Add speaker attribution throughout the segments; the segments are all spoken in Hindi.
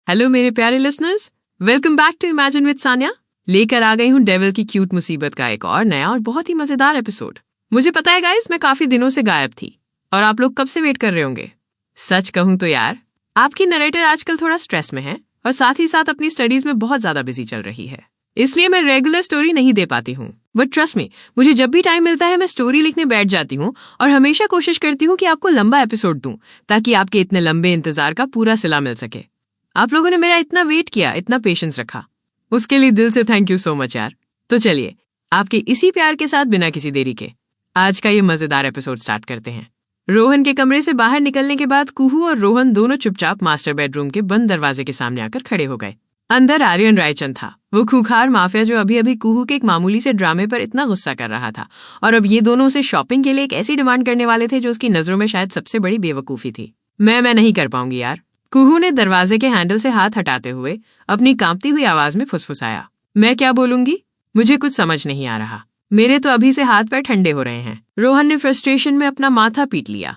Speaker 1: हेलो मेरे प्यारे listeners, welcome back to imagine with Sanya. लेकर आ गई हूँ डेविल की क्यूट मुसीबत का एक और नया और बहुत ही मजेदार एपिसोड। मुझे पता है गाइस, मैं काफी दिनों से गायब थी और आप लोग कब से वेट कर रहे होंगे। सच कहूँ तो यार, आपकी नरेटर आजकल थोड़ा स्ट्रेस में है और साथ ही साथ अपनी स्टडीज में बहुत ज्यादा बिजी चल रही है, इसलिए मैं रेगुलर स्टोरी नहीं दे पाती हूँ। बट ट्रस्ट मी, मुझे जब भी टाइम मिलता है मैं स्टोरी लिखने बैठ जाती हूँ और हमेशा कोशिश करती हूँ कि आपको लंबा एपिसोड दूं, ताकि आपके इतने लंबे इंतजार का पूरा सिला मिल सके। आप लोगों ने मेरा इतना वेट किया, इतना पेशेंस रखा, उसके लिए दिल से थैंक यू सो मच यार। तो चलिए, आपके इसी प्यार के साथ बिना किसी देरी के आज का ये मजेदार एपिसोड स्टार्ट करते हैं। रोहन के कमरे से बाहर निकलने के बाद कुहू और रोहन दोनों चुपचाप मास्टर बेडरूम के बंद दरवाजे के सामने आकर खड़े हो गए। अंदर आर्यन रायचंद था, वो खूंखार माफिया जो अभी अभी कुहू के एक मामूली से ड्रामे पर इतना गुस्सा कर रहा था, और अब ये दोनों उसे शॉपिंग के लिए एक ऐसी डिमांड करने वाले थे जो उसकी नजरों में शायद सबसे बड़ी बेवकूफी थी। मैं नहीं कर पाऊंगी यार, कुहू ने दरवाजे के हैंडल से हाथ हटाते हुए अपनी कांपती हुई आवाज में फुसफुसाया। मैं क्या बोलूंगी, मुझे कुछ समझ नहीं आ रहा, मेरे तो अभी से हाथ पैर ठंडे हो रहे हैं। रोहन ने फ्रस्ट्रेशन में अपना माथा पीट लिया।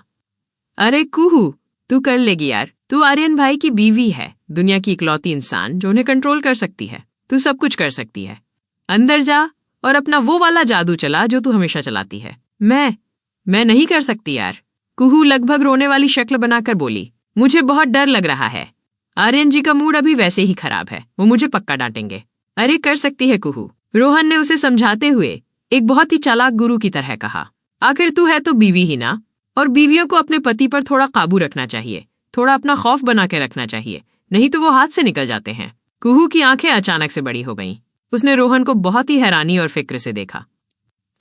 Speaker 1: अरे कुहू, तू कर लेगी यार, तू आर्यन भाई की बीवी है, दुनिया की इकलौती इंसान जो उन्हें कंट्रोल कर सकती है। तू सब कुछ कर सकती है, अंदर जा और अपना वो वाला जादू चला जो तू हमेशा चलाती है। मैं नहीं कर सकती यार, कुहू लगभग रोने वाली शक्ल बनाकर बोली। मुझे बहुत डर लग रहा है, आर्यन जी का मूड अभी वैसे ही खराब है, वो मुझे पक्का डांटेंगे। अरे कर सकती है कुहू, रोहन ने उसे समझाते हुए एक बहुत ही चालाक गुरु की तरह कहा। आखिर तू है तो बीवी ही ना, और बीवियों को अपने पति पर थोड़ा काबू रखना चाहिए, थोड़ा अपना खौफ बना के रखना चाहिए, नहीं तो वो हाथ से निकल जाते हैं। कुहू की आंखें अचानक से बड़ी हो गईं। उसने रोहन को बहुत ही हैरानी और फिक्र से देखा।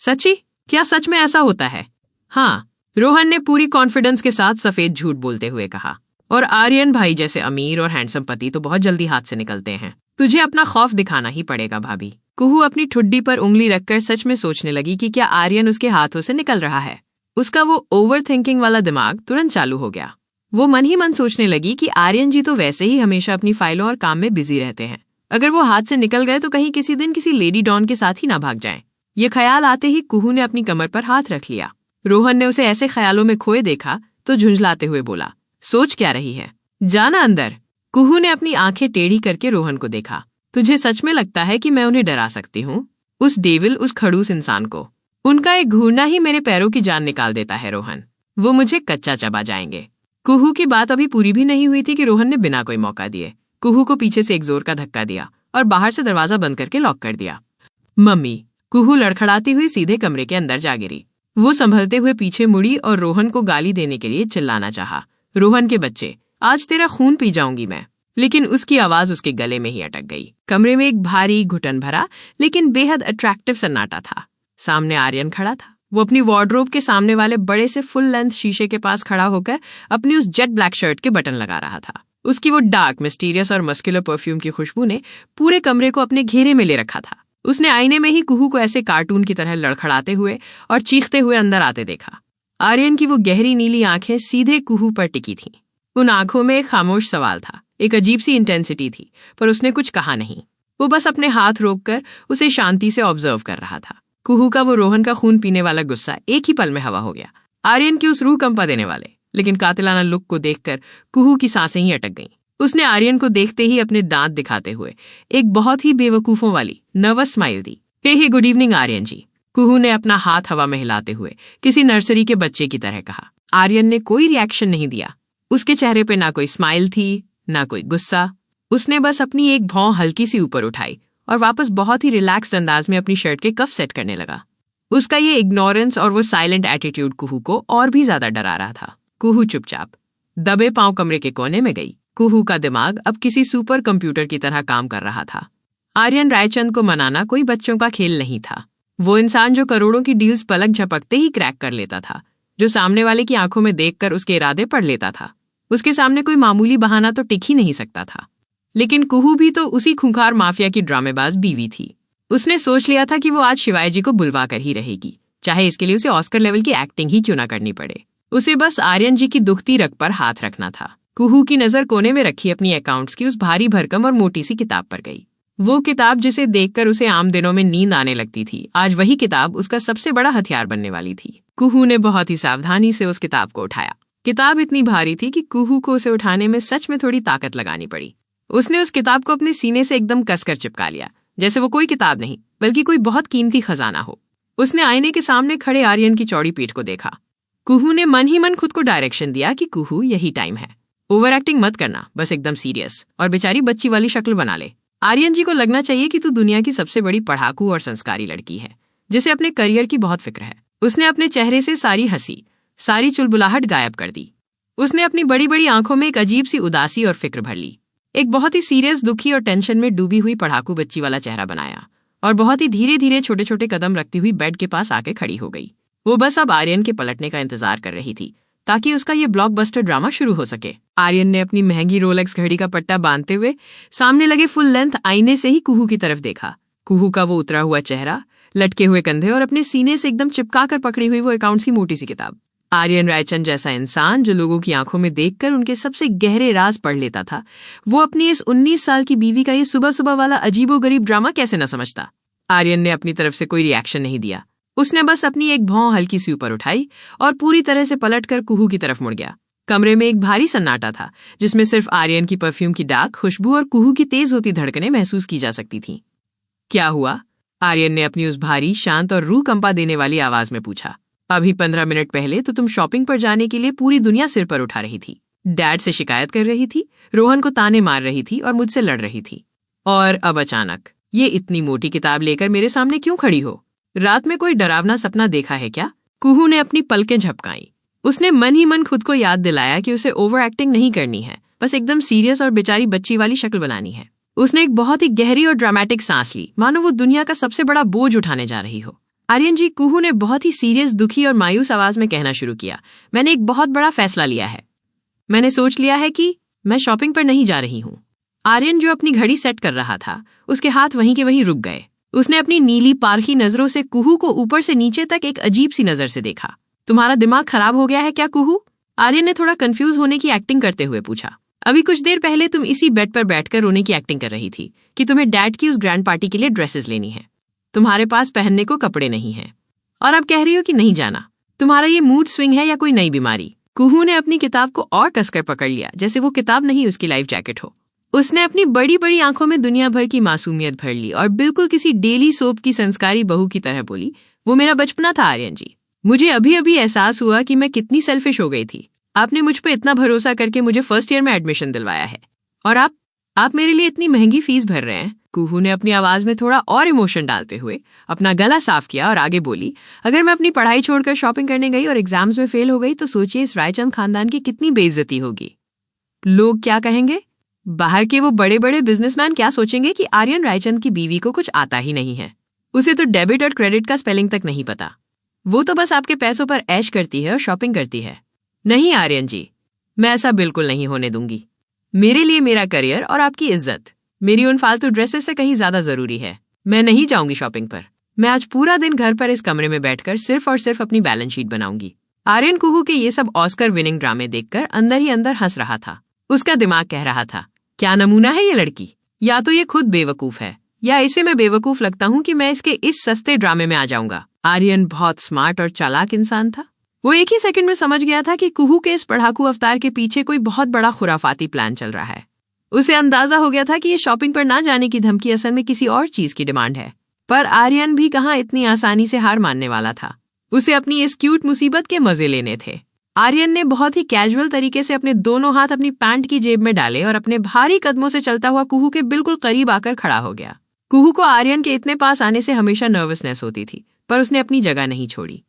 Speaker 1: सच्ची? क्या सच में ऐसा होता है? हाँ, रोहन ने पूरी कॉन्फिडेंस के साथ सफेद झूठ बोलते हुए कहा। और आर्यन भाई जैसे अमीर और हैंडसम पति तो बहुत जल्दी हाथ से निकलते हैं। तुझे अपना खौफ दिखाना ही पड़ेगा भाभी। कुहू अपनी ठुड्डी पर उंगली रखकर सच में सोचने लगी कि क्या आर्यन उसके हाथों से निकल रहा है। उसका वो ओवर थिंकिंग वाला दिमाग तुरंत चालू हो गया। वो मन ही मन सोचने लगी कि आर्यन जी तो वैसे ही हमेशा अपनी फाइलों और काम में बिजी रहते हैं, अगर वो हाथ से निकल गए तो कहीं किसी दिन किसी लेडी डॉन के साथ ही ना भाग जाएं। ये ख्याल आते ही कुहू ने अपनी कमर पर हाथ रख लिया। रोहन ने उसे ऐसे ख्यालों में खोए देखा तो झुंझलाते हुए बोला, सोच क्या रही है, जाना अंदर। कुहू ने अपनी आंखें टेढ़ी करके रोहन को देखा। तुझे सच में लगता है कि मैं उन्हें डरा सकती हूँ? उस डेविल, उस खड़ूस इंसान को, उनका एक घूरना ही मेरे पैरों की जान निकाल देता है रोहन, वो मुझे कच्चा चबा जाएंगे। कुहू की बात अभी पूरी भी नहीं हुई थी कि रोहन ने बिना कोई मौका दिए कुहू को पीछे से एक जोर का धक्का दिया और बाहर से दरवाजा बंद करके लॉक कर दिया। मम्मी, कुहू लड़खड़ाती हुई सीधे कमरे के अंदर जा गिरी। वो संभलते हुए पीछे मुड़ी और रोहन को गाली देने के लिए चिल्लाना चाहा, रोहन के बच्चे, आज तेरा खून पी जाऊंगी मैं। लेकिन उसकी आवाज उसके गले में ही अटक गई। कमरे में एक भारी, घुटन भरा लेकिन बेहद अट्रैक्टिव सन्नाटा था। सामने आर्यन खड़ा था। वो अपनी वार्डरोब के सामने वाले बड़े से फुल लेंथ शीशे के पास खड़ा होकर अपनी उस जेट ब्लैक शर्ट के बटन लगा रहा था। उसकी वो डार्क, मिस्टीरियस और मस्कुलर परफ्यूम की खुशबू ने पूरे कमरे को अपने घेरे में ले रखा था। उसने आईने में ही कुहू को ऐसे कार्टून की तरह लड़खड़ाते हुए और चीखते हुए अंदर आते देखा। आर्यन की वो गहरी नीली आंखें सीधे कुहू पर टिकी थीं। उन आंखों में एक खामोश सवाल था, एक अजीब सी इंटेंसिटी थी, पर उसने कुछ कहा नहीं। वो बस अपने हाथ रोककर उसे शांति से ऑब्जर्व कर रहा था। कुहू का वो रोहन का खून पीने वाला गुस्सा एक ही पल में हवा हो गया। आर्यन की उस रूह कंपा देने वाले लेकिन कातिलाना लुक को देखकर कुहू की सांसें ही अटक गईं। उसने आर्यन को देखते ही अपने दांत दिखाते हुए एक बहुत ही बेवकूफों वाली नर्वस स्माइल दी। हे गुड इवनिंग आर्यन जी, कुहू ने अपना हाथ हवा में हिलाते हुए किसी नर्सरी के बच्चे की तरह कहा। आर्यन ने कोई रिएक्शन नहीं दिया। उसके चेहरे पे ना कोई स्माइल थी, ना कोई गुस्सा। उसने बस अपनी एक भौं हल्की सी ऊपर उठाई और वापस बहुत ही रिलैक्स्ड अंदाज में अपनी शर्ट के कफ सेट करने लगा। उसका ये इग्नोरेंस और वो साइलेंट एटीट्यूड कुहू को और भी ज्यादा डरा रहा था। कुहू चुपचाप दबे पांव कमरे के कोने में गई। कुहू का दिमाग अब किसी सुपर कंप्यूटर की तरह काम कर रहा था। आर्यन रायचंद को मनाना कोई बच्चों का खेल नहीं था। वो इंसान जो करोड़ों की डील्स पलक झपकते ही क्रैक कर लेता था, जो सामने वाले की आंखों में देखकर उसके इरादे पढ़ लेता था। उसके सामने कोई मामूली बहाना तो टिक ही नहीं सकता था। लेकिन कुहू भी तो उसी खूंखार माफिया की ड्रामेबाज बीवी थी। उसने सोच लिया था कि वो आज शिवाय जी को बुलवा कर ही रहेगी, चाहे इसके लिए उसे ऑस्कर लेवल की एक्टिंग ही क्यों ना करनी पड़े। उसे बस आर्यन जी की दुखती रग पर हाथ रखना था। कुहू की नजर कोने में रखी अपनी अकाउंट्स की उस भारी भरकम और मोटी सी किताब पर गई। वो किताब जिसे देखकर उसे आम दिनों में नींद आने लगती थी, आज वही किताब उसका सबसे बड़ा हथियार बनने वाली थी। कुहू ने बहुत ही सावधानी से उस किताब को उठाया। किताब इतनी भारी थी कि कुहू को उसे उठाने में सच में थोड़ी ताकत लगानी पड़ी। उसने उस किताब को अपने सीने से एकदम कसकर चिपका लिया, जैसे वो कोई किताब नहीं बल्कि कोई बहुत कीमती खजाना हो। उसने आईने के सामने खड़े आर्यन की चौड़ी पीठ को देखा। कुहू ने मन ही मन खुद को डायरेक्शन दिया कि कुहू, यही टाइम है। ओवर एक्टिंग मत करना, बस एकदम सीरियस और बेचारी बच्ची वाली शक्ल बना ले। आर्यन जी को लगना चाहिए कि तू दुनिया की सबसे बड़ी पढ़ाकू और संस्कारी लड़की है, जिसे अपने करियर की बहुत फिक्र है। उसने अपने चेहरे से सारी हंसी, सारी चुलबुलाहट गायब कर दी। उसने अपनी बड़ी बड़ी आंखों में एक अजीब सी उदासी और फिक्र भर ली। एक बहुत ही सीरियस, दुखी और टेंशन में डूबी हुई पढ़ाकू बच्ची वाला चेहरा बनाया और बहुत ही धीरे धीरे छोटे छोटे कदम रखती हुई बेड के पास आके खड़ी हो गई। वो बस अब आर्यन के पलटने का इंतजार कर रही थी ताकि उसका ये ब्लॉकबस्टर ड्रामा शुरू हो सके। आर्यन ने अपनी महंगी रोलेक्स घड़ी का पट्टा बांधते हुए सामने लगे फुल लेंथ आईने से ही कुहू की तरफ देखा। कुहू का वो उतरा हुआ चेहरा, लटके हुए कंधे और अपने सीने से एकदम चिपका कर पकड़ी हुई वो अकाउंट्स की मोटी सी किताब। आर्यन रायचंद जैसा इंसान जो लोगों की आंखों में देखकर उनके सबसे गहरे राज पढ़ लेता था, वो अपनी इस 19 साल की बीवी का ये सुबह सुबह वाला अजीबोगरीब ड्रामा कैसे न समझता। आर्यन ने अपनी तरफ से कोई रिएक्शन नहीं दिया। उसने बस अपनी एक भौं हल्की सी ऊपर उठाई और पूरी तरह से पलटकर कुहू की तरफ मुड़ गया। कमरे में एक भारी सन्नाटा था, जिसमें सिर्फ आर्यन की परफ्यूम की डार्क खुशबू और कुहू की तेज होती धड़कनें महसूस की जा सकती थीं। क्या हुआ? आर्यन ने अपनी उस भारी, शांत और रूह कंपा देने वाली आवाज में पूछा। अभी 15 मिनट पहले तो तुम शॉपिंग पर जाने के लिए पूरी दुनिया सिर पर उठा रही थी, डैड से शिकायत कर रही थी, रोहन को ताने मार रही थी और मुझसे लड़ रही थी, और अब अचानक ये इतनी मोटी किताब लेकर मेरे सामने क्यों खड़ी हो? रात में कोई डरावना सपना देखा है क्या? कुहू ने अपनी पलकें झपकाई। उसने मन ही मन खुद को याद दिलाया कि उसे ओवर एक्टिंग नहीं करनी है, बस एकदम सीरियस और बेचारी बच्ची वाली शक्ल बनानी है। उसने एक बहुत ही गहरी और ड्रामेटिक सांस ली, मानो वो दुनिया का सबसे बड़ा बोझ उठाने जा रही हो। आर्यन जी, कुहू ने बहुत ही सीरियस, दुखी और मायूस आवाज में कहना शुरू किया, मैंने एक बहुत बड़ा फैसला लिया है। मैंने सोच लिया है कि मैं शॉपिंग पर नहीं जा रही हूँ। आर्यन जो अपनी घड़ी सेट कर रहा था, उसके हाथ वहीं के वहीं रुक गए। उसने अपनी नीली पारखी नजरों से कुहू को ऊपर से नीचे तक एक अजीब सी नजर से देखा। तुम्हारा दिमाग खराब हो गया है क्या कुहू? आर्यन ने थोड़ा कंफ्यूज होने की एक्टिंग करते हुए पूछा। अभी कुछ देर पहले तुम इसी बेड पर बैठकर रोने की एक्टिंग कर रही थी कि तुम्हें डैड की उस ग्रैंड पार्टी के लिए ड्रेसेस लेनी है। तुम्हारे पास पहनने को कपड़े नहीं हैं और अब कह रही हो कि नहीं जाना। तुम्हारा ये मूड स्विंग है या कोई नई बीमारी? कुहू ने अपनी किताब को और कसकर पकड़ लिया, जैसे वो किताब नहीं उसकी लाइफ जैकेट हो। उसने अपनी बड़ी बड़ी आंखों में दुनिया भर की मासूमियत भर ली और बिल्कुल किसी डेली सोप की संस्कारी बहू की तरह बोली, वो मेरा बचपना था आर्यन जी। मुझे अभी अभी एहसास हुआ कि मैं कितनी सेल्फिश हो गई थी। आपने मुझ पर इतना भरोसा करके मुझे फर्स्ट ईयर में एडमिशन दिलवाया है और आप मेरे लिए इतनी महंगी फीस भर रहे हैं। कुहू ने अपनी आवाज में थोड़ा और इमोशन डालते हुए अपना गला साफ किया और आगे बोली, अगर मैं अपनी पढ़ाई छोड़कर शॉपिंग करने गई और एग्जाम्स में फेल हो गई तो सोचिए इस रायचंद खानदान की कितनी बेइज्जती होगी। लोग क्या कहेंगे? बाहर के वो बड़े बड़े बिजनेसमैन क्या सोचेंगे कि आर्यन रायचंद की बीवी को कुछ आता ही नहीं है, उसे तो डेबिट और क्रेडिट का स्पेलिंग तक नहीं पता, वो तो बस आपके पैसों पर ऐश करती है और शॉपिंग करती है। नहीं आर्यन जी, मैं ऐसा बिल्कुल नहीं होने दूंगी। मेरे लिए मेरा करियर और आपकी इज्जत मेरी उन फालतू ड्रेसेस से कहीं ज्यादा जरूरी है। मैं नहीं जाऊंगी शॉपिंग पर। मैं आज पूरा दिन घर पर इस कमरे में बैठकर सिर्फ और सिर्फ अपनी बैलेंस शीट बनाऊंगी। आर्यन कुहू के ये सब ऑस्कर विनिंग ड्रामे देखकर अंदर ही अंदर हंस रहा था। उसका दिमाग कह रहा था, क्या नमूना है ये लड़की, या तो ये खुद बेवकूफ है या इसे मैं बेवकूफ लगता हूँ कि मैं इसके इस सस्ते ड्रामे में आ जाऊंगा। आर्यन बहुत स्मार्ट और चालाक इंसान था। वो एक ही सेकंड में समझ गया था कि कुहू के इस पढ़ाकू अवतार के पीछे कोई बहुत बड़ा खुराफाती प्लान चल रहा है। उसे अंदाजा हो गया था कि ये शॉपिंग पर ना जाने की धमकी असल में किसी और चीज की डिमांड है। पर आर्यन भी कहाँ इतनी आसानी से हार मानने वाला था। उसे अपनी इस क्यूट मुसीबत के मजे लेने थे। आर्यन ने बहुत ही कैजुअल तरीके से अपने दोनों हाथ अपनी पैंट की जेब में डाले और अपने भारी कदमों से चलता हुआ कुहू के बिल्कुल करीब आकर खड़ा हो गया। कुहू को आर्यन के इतने पास आने से हमेशा नर्वसनेस होती थी, पर उसने अपनी जगह नहीं छोड़ी।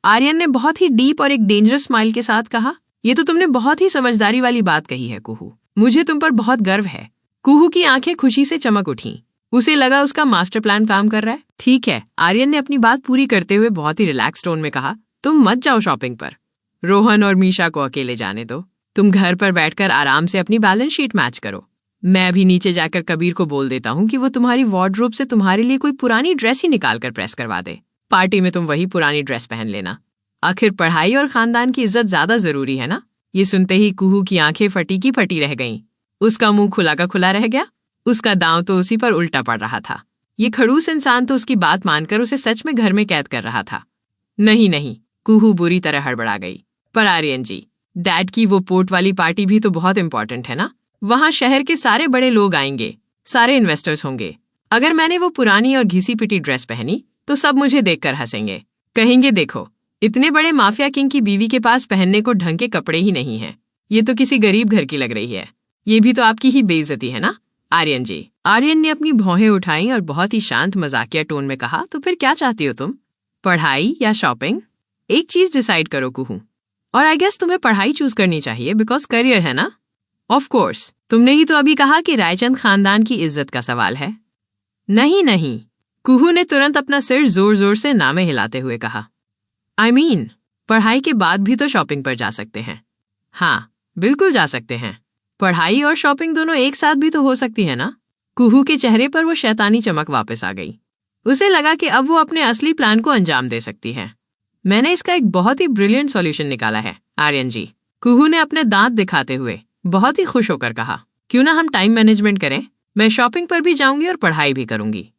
Speaker 1: आर्यन ने बहुत ही डीप और एक डेंजरस स्माइल के साथ कहा, ये तो तुमने बहुत ही समझदारी वाली बात कही है कुहू, मुझे तुम पर बहुत गर्व है। कुहू की आंखें खुशी से चमक उठीं। उसे लगा उसका मास्टर प्लान काम कर रहा है। ठीक है, आर्यन ने अपनी बात पूरी करते हुए बहुत ही रिलैक्स टोन में कहा, तुम मत जाओ शॉपिंग पर। रोहन और मीशा को अकेले जाने दो। तुम घर पर बैठकर आराम से अपनी बैलेंस शीट मैच करो। मैं भी नीचे जाकर कबीर को बोल देता हूँ कि वो तुम्हारी वार्डरोब से तुम्हारे लिए कोई पुरानी ड्रेस ही निकाल कर प्रेस करवा दे। पार्टी में तुम वही पुरानी ड्रेस पहन लेना। आखिर पढ़ाई और खानदान की इज्जत ज्यादा जरूरी है ना। ये सुनते ही कुहू की आंखें फटी की फटी रह गईं। उसका मुंह खुला का खुला रह गया। उसका दांव तो उसी पर उल्टा पड़ रहा था। ये खड़ूस इंसान तो उसकी बात मानकर उसे सच में घर में कैद कर रहा था। नहीं, कुहू बुरी तरह हड़बड़ा गई। पर आर्यन जी, डैड की वो पोर्ट वाली पार्टी भी तो बहुत इंपॉर्टेंट है ना। वहाँ शहर के सारे बड़े लोग आएंगे, सारे इन्वेस्टर्स होंगे। अगर मैंने वो पुरानी और घिसी पिटी ड्रेस पहनी तो सब मुझे देखकर हंसेंगे, कहेंगे देखो इतने बड़े माफिया किंग की बीवी के पास पहनने को ढंग के कपड़े ही नहीं है, ये तो किसी गरीब घर की लग रही है। ये भी तो आपकी ही बेइज्जती है ना आर्यन जी। आर्यन ने अपनी भौहें उठाई और बहुत ही शांत मजाकिया टोन में कहा, तो फिर क्या चाहती हो तुम, पढ़ाई या शॉपिंग? एक चीज डिसाइड करो कुहू। और आई गेस तुम्हें पढ़ाई चूज करनी चाहिए बिकॉज करियर है ना। ऑफ कोर्स, तुमने ही तो अभी कहा कि रायचंद खानदान की इज्जत का सवाल है। नहीं, कुहू ने तुरंत अपना सिर जोर जोर से ना में हिलाते हुए कहा। आई मीन, पढ़ाई के बाद भी तो शॉपिंग पर जा सकते हैं। हाँ, बिल्कुल जा सकते हैं। पढ़ाई और शॉपिंग दोनों एक साथ भी तो हो सकती है ना। कुहू के चेहरे पर वो शैतानी चमक वापस आ गई। उसे लगा कि अब वो अपने असली प्लान को अंजाम दे सकती है। मैंने इसका एक बहुत ही ब्रिलियंट सॉल्यूशन निकाला है आर्यन जी, कुहू ने अपने दांत दिखाते हुए बहुत ही खुश होकर कहा। क्यों ना हम टाइम मैनेजमेंट करें, मैं शॉपिंग पर भी जाऊंगी और पढ़ाई भी करूंगी,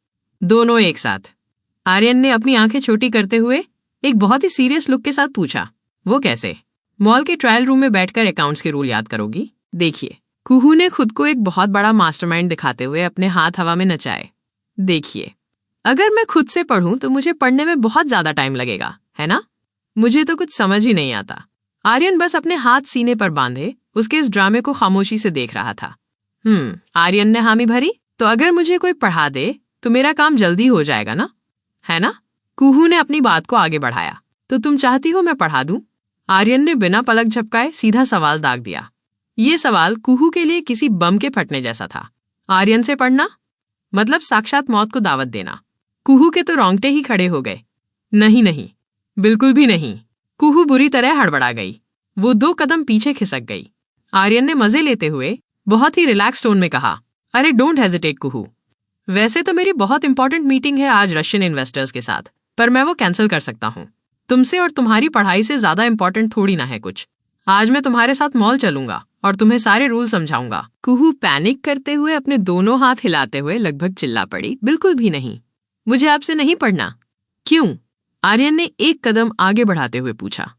Speaker 1: दोनों एक साथ। आर्यन ने अपनी आंखें छोटी करते हुए एक बहुत ही सीरियस लुक के साथ पूछा, वो कैसे? मॉल के ट्रायल रूम में बैठकर अकाउंट्स के रूल याद करोगी? देखिए, कुहू ने खुद को एक बहुत बड़ा मास्टरमाइंड दिखाते हुए अपने हाथ हवा में नचाए। देखिए, अगर मैं खुद से पढ़ूं तो मुझे पढ़ने में बहुत ज्यादा टाइम लगेगा, है ना? मुझे तो कुछ समझ ही नहीं आता। आर्यन बस अपने हाथ सीने पर बांधे उसके इस ड्रामे को खामोशी से देख रहा था। आर्यन ने हामी भरी, तो अगर मुझे कोई पढ़ा दे तो मेरा काम जल्दी हो जाएगा ना, है ना? कुहू ने अपनी बात को आगे बढ़ाया। तो तुम चाहती हो मैं पढ़ा दूं? आर्यन ने बिना पलक झपकाए सीधा सवाल दाग दिया। ये सवाल कुहू के लिए किसी बम के फटने जैसा था। आर्यन से पढ़ना मतलब साक्षात मौत को दावत देना। कुहू के तो रोंगटे ही खड़े हो गए। नहीं, बिल्कुल भी नहीं। कुहू बुरी तरह हड़बड़ा गई। वो 2 कदम पीछे खिसक गई। आर्यन ने मजे लेते हुए बहुत ही रिलैक्स टोन में कहा, अरे डोंट हेजिटेट कुहू। वैसे तो मेरी बहुत इंपॉर्टेंट मीटिंग है आज रशियन इन्वेस्टर्स के साथ, पर मैं वो कैंसिल कर सकता हूँ। तुमसे और तुम्हारी पढ़ाई से ज्यादा इंपॉर्टेंट थोड़ी ना है कुछ। आज मैं तुम्हारे साथ मॉल चलूंगा और तुम्हें सारे रूल समझाऊंगा। कुहू पैनिक करते हुए अपने दोनों हाथ हिलाते हुए लगभग चिल्ला पड़ी, बिल्कुल भी नहीं, मुझे आपसे नहीं पढ़ना। क्यों? आर्यन ने एक कदम आगे बढ़ाते हुए पूछा।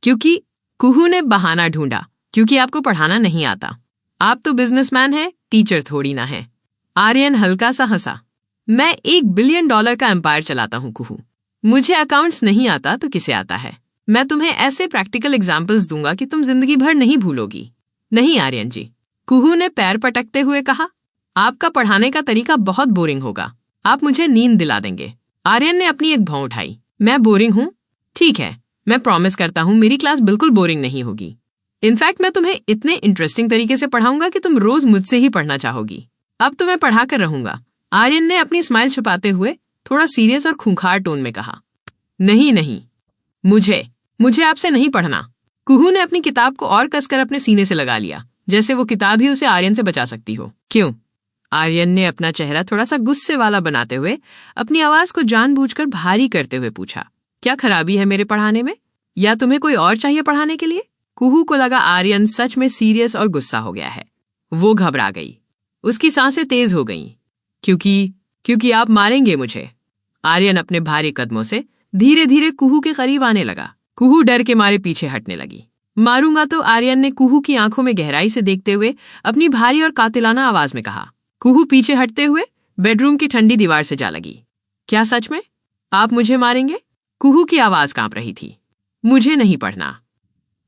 Speaker 1: क्योंकि, कुहू ने बहाना ढूंढा, क्योंकि आपको पढ़ाना नहीं आता। आप तो बिजनेसमैन हैं, टीचर थोड़ी ना है। आर्यन हल्का सा हंसा। मैं $1 बिलियन का एम्पायर चलाता हूँ कुहू। मुझे अकाउंट्स नहीं आता तो किसे आता है? मैं तुम्हें ऐसे प्रैक्टिकल एग्जाम्पल्स दूंगा कि तुम जिंदगी भर नहीं भूलोगी। नहीं आर्यन जी, कुहू ने पैर पटकते हुए कहा, आपका पढ़ाने का तरीका बहुत बोरिंग होगा। आप मुझे नींद दिला देंगे। आर्यन ने अपनी एक भौं उठाई। मैं बोरिंग हूँ? ठीक है, मैं प्रॉमिस करता हूँ मेरी क्लास बिल्कुल बोरिंग नहीं होगी। इनफैक्ट मैं तुम्हें इतने इंटरेस्टिंग तरीके से पढ़ाऊंगा कि तुम रोज मुझसे ही पढ़ना चाहोगी। अब तो मैं पढ़ा कर रहूंगा। आर्यन ने अपनी स्माइल छुपाते हुए थोड़ा सीरियस और खूंखार टोन में कहा। नहीं, मुझे आपसे नहीं पढ़ना। कुहू ने अपनी किताब को और कसकर अपने सीने से लगा लिया, जैसे वो किताब ही उसे आर्यन से बचा सकती हो। क्यों? आर्यन ने अपना चेहरा थोड़ा सा गुस्से वाला बनाते हुए अपनी आवाज को जानबूझकर भारी करते हुए पूछा, क्या खराबी है मेरे पढ़ाने में, या तुम्हें कोई और चाहिए पढ़ाने के लिए? कुहू को लगा आर्यन सच में सीरियस और गुस्सा हो गया है। वो घबरा गई, उसकी सांसें तेज हो गईं। क्योंकि आप मारेंगे मुझे। आर्यन अपने भारी कदमों से धीरे धीरे कुहू के करीब आने लगा। कुहू डर के मारे पीछे हटने लगी। मारूंगा तो? आर्यन ने कुहू की आंखों में गहराई से देखते हुए अपनी भारी और कातिलाना आवाज में कहा। कुहू पीछे हटते हुए बेडरूम की ठंडी दीवार से जा लगी। क्या सच में? आप मुझे मारेंगे? कुहू की आवाज कांप रही थी। मुझे नहीं पढ़ना,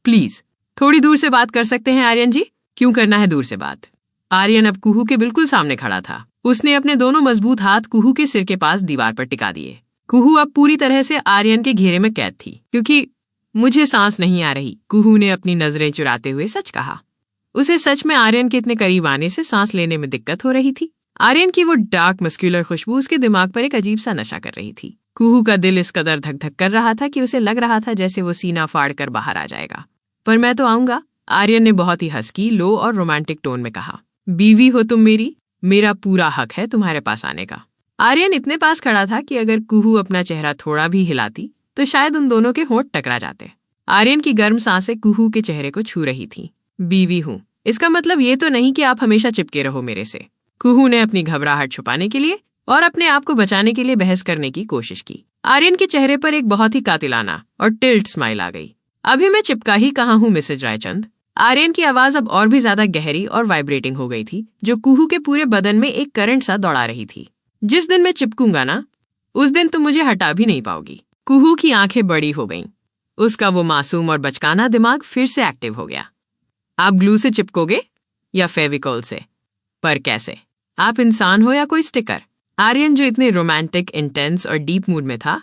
Speaker 1: प्लीज थोड़ी दूर से बात कर सकते हैं आर्यन जी? क्यों करना है दूर से बात? आर्यन अब कुहू के बिल्कुल सामने खड़ा था। उसने अपने दोनों मजबूत हाथ कुहू के सिर के पास दीवार पर टिका दिए। कुहू अब पूरी तरह से आर्यन के घेरे में कैद थी। क्योंकि मुझे सांस नहीं आ रही, कुहू ने अपनी नजरें चुराते हुए सच कहा। उसे सच में आर्यन के इतने करीब आने से सांस लेने में दिक्कत हो रही थी। आर्यन की वो डार्क मस्क्यूलर खुशबू उसके दिमाग पर एक अजीब सा नशा कर रही थी। कुहू का दिल इस कदर धक धक कर रहा था कि उसे लग रहा था जैसे वो सीना फाड़ कर बाहर आ जाएगा। पर मैं तो आऊंगा, आर्यन ने बहुत ही हस्की, लो और रोमांटिक टोन में कहा। बीवी हो तुम मेरी, मेरा पूरा हक है तुम्हारे पास आने का। आर्यन इतने पास खड़ा था कि अगर कुहू अपना चेहरा थोड़ा भी हिलाती तो शायद उन दोनों के होंठ टकरा जाते। आर्यन की गर्म सांसें कुहू के चेहरे को छू रही थीं। बीवी हूँ, इसका मतलब ये तो नहीं कि आप हमेशा चिपके रहो मेरे से। कुहू ने अपनी घबराहट छुपाने के लिए और अपने आप को बचाने के लिए बहस करने की कोशिश की। आर्यन के चेहरे पर एक बहुत ही कातिलाना और टिल्ट स्माइल आ गई। अभी मैं चिपका ही कहाँ हूँ मिसेज रायचंद। आर्यन की आवाज अब और भी ज्यादा गहरी और वाइब्रेटिंग हो गई थी, जो कुहू के पूरे बदन में एक करंट सा दौड़ा रही थी। जिस दिन मैं चिपकूंगा ना, उस दिन तुम मुझे हटा भी नहीं पाओगी। कुहू की आंखें बड़ी हो गईं। उसका वो मासूम और बचकाना दिमाग फिर से एक्टिव हो गया। आप ग्लू से चिपकोगे या फेविकॉल से? पर कैसे? आप इंसान हो या कोई स्टिकर? आर्यन, जो इतने रोमांटिक, इंटेंस और डीप मूड में था,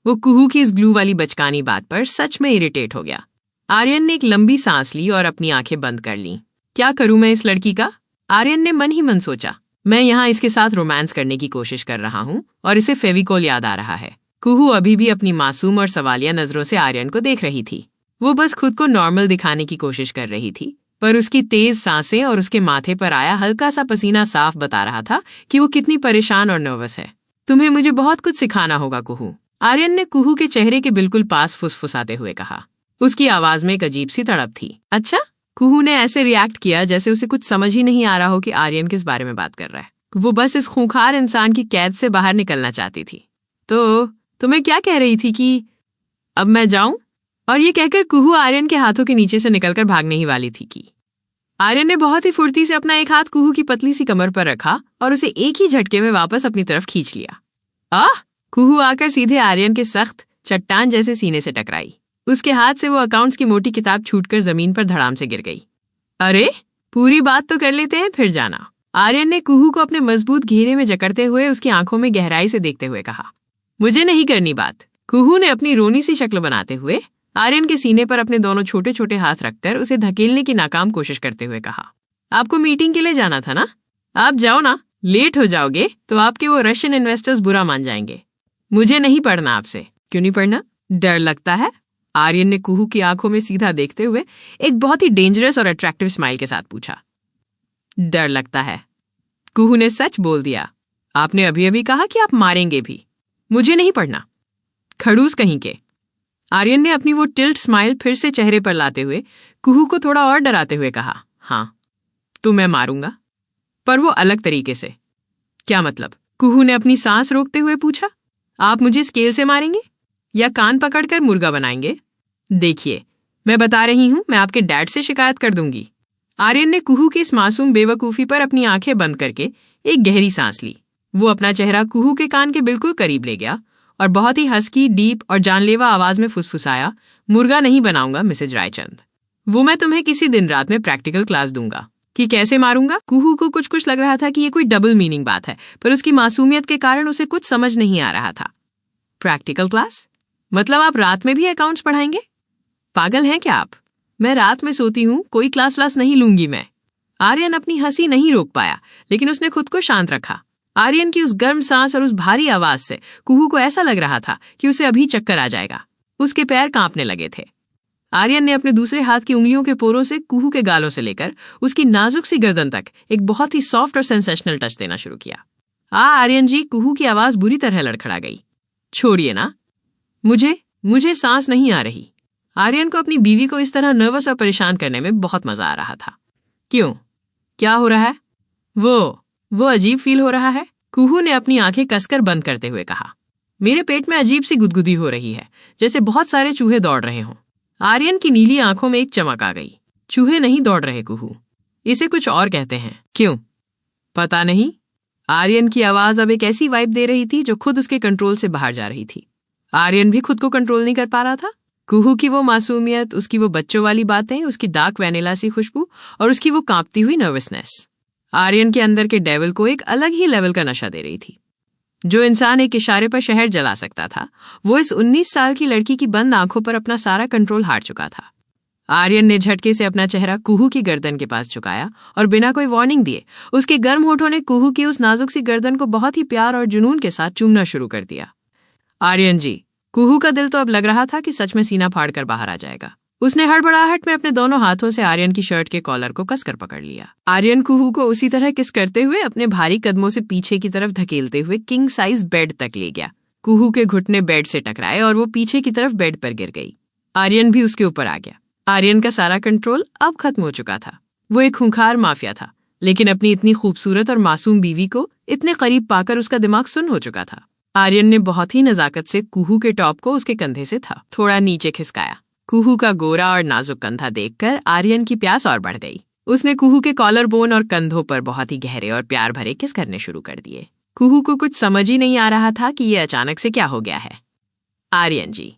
Speaker 1: वो कुहू की इस ग्लू वाली बचकानी बात पर सच में इरिटेट हो गया। आर्यन ने एक लंबी सांस ली और अपनी आंखें बंद कर लीं। क्या करूं मैं इस लड़की का? आर्यन ने मन ही मन सोचा। मैं यहाँ इसके साथ रोमांस करने की कोशिश कर रहा हूँ और इसे फेविकॉल याद आ रहा है। कुहू अभी भी अपनी मासूम और सवालिया नजरों से आर्यन को देख रही थी। वो बस खुद को नॉर्मल दिखाने की कोशिश कर रही थी, पर उसकी तेज सांसें और उसके माथे पर आया हल्का सा पसीना साफ बता रहा था कि वो कितनी परेशान और नर्वस है। तुम्हें मुझे बहुत कुछ सिखाना होगा कुहू, आर्यन ने कुहू के चेहरे के बिल्कुल पास फुसफुसाते हुए कहा। उसकी आवाज में एक अजीब सी तड़प थी। अच्छा? कुहू ने ऐसे रिएक्ट किया जैसे उसे कुछ समझ ही नहीं आ रहा हो कि आर्यन किस बारे में बात कर रहा है। वो बस इस खूंखार इंसान की कैद से बाहर निकलना चाहती थी। तो मैं क्या कह रही थी कि अब मैं जाऊं? और ये कहकर कुहू आर्यन के हाथों के नीचे से निकलकर भागने ही वाली थी कि आर्यन ने बहुत ही फुर्ती से अपना एक हाथ कुहू की पतली सी कमर पर रखा और उसे एक ही झटके में वापस अपनी तरफ खींच लिया। आह! कुहू आकर सीधे आर्यन के सख्त चट्टान जैसे सीने से टकराई। उसके हाथ से वो अकाउंट्स की मोटी किताब छूटकर जमीन पर धड़ाम से गिर गई। अरे, पूरी बात तो कर लेते हैं, फिर जाना। आर्यन ने कुहू को अपने मजबूत घेरे में जकड़ते हुए उसकी आंखों में गहराई से देखते हुए कहा। मुझे नहीं करनी बात। कुहू ने अपनी रोनी सी शक्ल बनाते हुए आर्यन के सीने पर अपने दोनों छोटे छोटे हाथ रखकर उसे धकेलने की नाकाम कोशिश करते हुए कहा। आपको मीटिंग के लिए जाना था ना? आप जाओ ना। लेट हो जाओगे तो आपके वो रशियन इन्वेस्टर्स बुरा मान जाएंगे। मुझे नहीं पढ़ना आपसे। क्यों नहीं पढ़ना? डर लगता है? आर्यन ने कुहू की आंखों में सीधा देखते हुए एक बहुत ही डेंजरस और अट्रैक्टिव स्माइल के साथ पूछा। डर लगता है? कुहू ने सच बोल दिया। आपने अभी अभी कहा कि आप मारेंगे भी। मुझे नहीं पढ़ना। खड़ूस कहीं के। आर्यन ने अपनी वो टिल्ट स्माइल फिर से चेहरे पर लाते हुए कुहू को थोड़ा और डराते हुए कहा। हाँ, तो मैं मारूंगा, पर वो अलग तरीके से। क्या मतलब? कुहू ने अपनी सांस रोकते हुए पूछा। आप मुझे स्केल से मारेंगे या कान पकड़कर मुर्गा बनाएंगे? देखिए, मैं बता रही हूं, मैं आपके डैड से शिकायत कर दूंगी। आर्यन ने कुहू की इस मासूम बेवकूफी पर अपनी आंखें बंद करके एक गहरी सांस ली। वो अपना चेहरा कुहू के कान के बिल्कुल करीब ले गया और बहुत ही हस्की, डीप और जानलेवा आवाज में फुसफुसाया। मुर्गा नहीं बनाऊंगा मिसेज रायचंद। वो मैं तुम्हें किसी दिन रात में प्रैक्टिकल क्लास दूंगा कि कैसे मारूंगा। कुहू को कुछ लग रहा था कि ये कोई डबल मीनिंग बात है, पर उसकी मासूमियत के कारण उसे कुछ समझ नहीं आ रहा था। Practical class? मतलब आप रात में भी अकाउंट्स पढ़ाएंगे? पागल हैं क्या आप? मैं रात में सोती हूँ, कोई क्लास नहीं लूंगी मैं। आर्यन अपनी हंसी नहीं रोक पाया, लेकिन उसने खुद को शांत रखा। आर्यन की उस गर्म सांस और उस भारी आवाज से कुहू को ऐसा लग रहा था कि उसे अभी चक्कर आ जाएगा। उसके पैर कांपने लगे थे। आर्यन ने अपने दूसरे हाथ की उंगलियों के पोरों से कुहू के गालों से लेकर उसकी नाजुक सी गर्दन तक एक बहुत ही सॉफ्ट और सेंसेशनल टच देना शुरू किया। आर्यन जी, कुहू की आवाज बुरी तरह लड़खड़ा गई। छोड़िए ना, मुझे सांस नहीं आ रही। आर्यन को अपनी बीवी को इस तरह नर्वस और परेशान करने में बहुत मजा आ रहा था। क्यों? क्या हो रहा है? वो अजीब फील हो रहा है। कुहू ने अपनी आंखें कसकर बंद करते हुए कहा। मेरे पेट में अजीब सी गुदगुदी हो रही है, जैसे बहुत सारे चूहे दौड़ रहे हों। आर्यन की नीली आंखों में एक चमक आ गई। चूहे नहीं दौड़ रहे कुहू, इसे कुछ और कहते हैं। क्यों? पता नहीं। आर्यन की आवाज अब एक ऐसी वाइब दे रही थी जो खुद उसके कंट्रोल से बाहर जा रही थी। आर्यन भी खुद को कंट्रोल नहीं कर पा रहा था। कुहू की वो मासूमियत, उसकी वो बच्चों वाली बातें, उसकी डार्क वैनिला सी खुशबू और उसकी वो कांपती हुई नर्वसनेस आर्यन के अंदर के डेविल को एक अलग ही लेवल का नशा दे रही थी। जो इंसान एक इशारे पर शहर जला सकता था, वो इस 19 साल की लड़की की बंद आंखों पर अपना सारा कंट्रोल हार चुका था। आर्यन ने झटके से अपना चेहरा कुहू की गर्दन के पास झुकाया और बिना कोई वार्निंग दिए उसके गर्म होठों ने कुहू की उस नाजुक सी गर्दन को बहुत ही प्यार और जुनून के साथ चूमना शुरू कर दिया। आर्यन जी, कुहू का दिल तो अब लग रहा था कि सच में सीना फाड़ कर बाहर आ जाएगा। उसने हड़बड़ाहट में अपने दोनों हाथों से आर्यन की शर्ट के कॉलर को कसकर पकड़ लिया। आर्यन कुहू को उसी तरह किस करते हुए अपने भारी कदमों से पीछे की तरफ धकेलते हुए किंग साइज बेड तक ले गया। कुहू के घुटने बेड से टकराए और वो पीछे की तरफ बेड पर गिर गई। आर्यन भी उसके ऊपर आ गया। आर्यन का सारा कंट्रोल अब खत्म हो चुका था। वो एक खूंखार माफिया था, लेकिन अपनी इतनी खूबसूरत और मासूम बीवी को इतने करीब पाकर उसका दिमाग सुन्न हो चुका था। आर्यन ने बहुत ही नजाकत से कुहू के टॉप को उसके कंधे से थोड़ा नीचे खिसकाया। कुहू का गोरा और नाजुक कंधा देखकर आर्यन की प्यास और बढ़ गई। उसने कुहू के कॉलर बोन और कंधों पर बहुत ही गहरे और प्यार भरे किस करने शुरू कर दिए। कुहू को कुछ समझ ही नहीं आ रहा था कि ये अचानक से क्या हो गया है। आर्यन जी,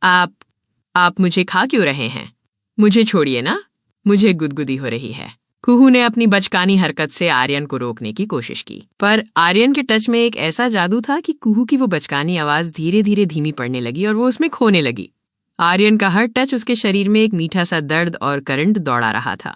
Speaker 1: आप मुझे खा क्यों रहे हैं? मुझे छोड़िए ना, मुझे गुदगुदी हो रही है। कुहू ने अपनी बचकानी हरकत से आर्यन को रोकने की कोशिश की, पर आर्यन के टच में एक ऐसा जादू था कि कुहू की वो बचकानी आवाज धीरे धीरे धीमी पड़ने लगी और वो उसमें खोने लगी। आर्यन का हर टच उसके शरीर में एक मीठा सा दर्द और करंट दौड़ा रहा था।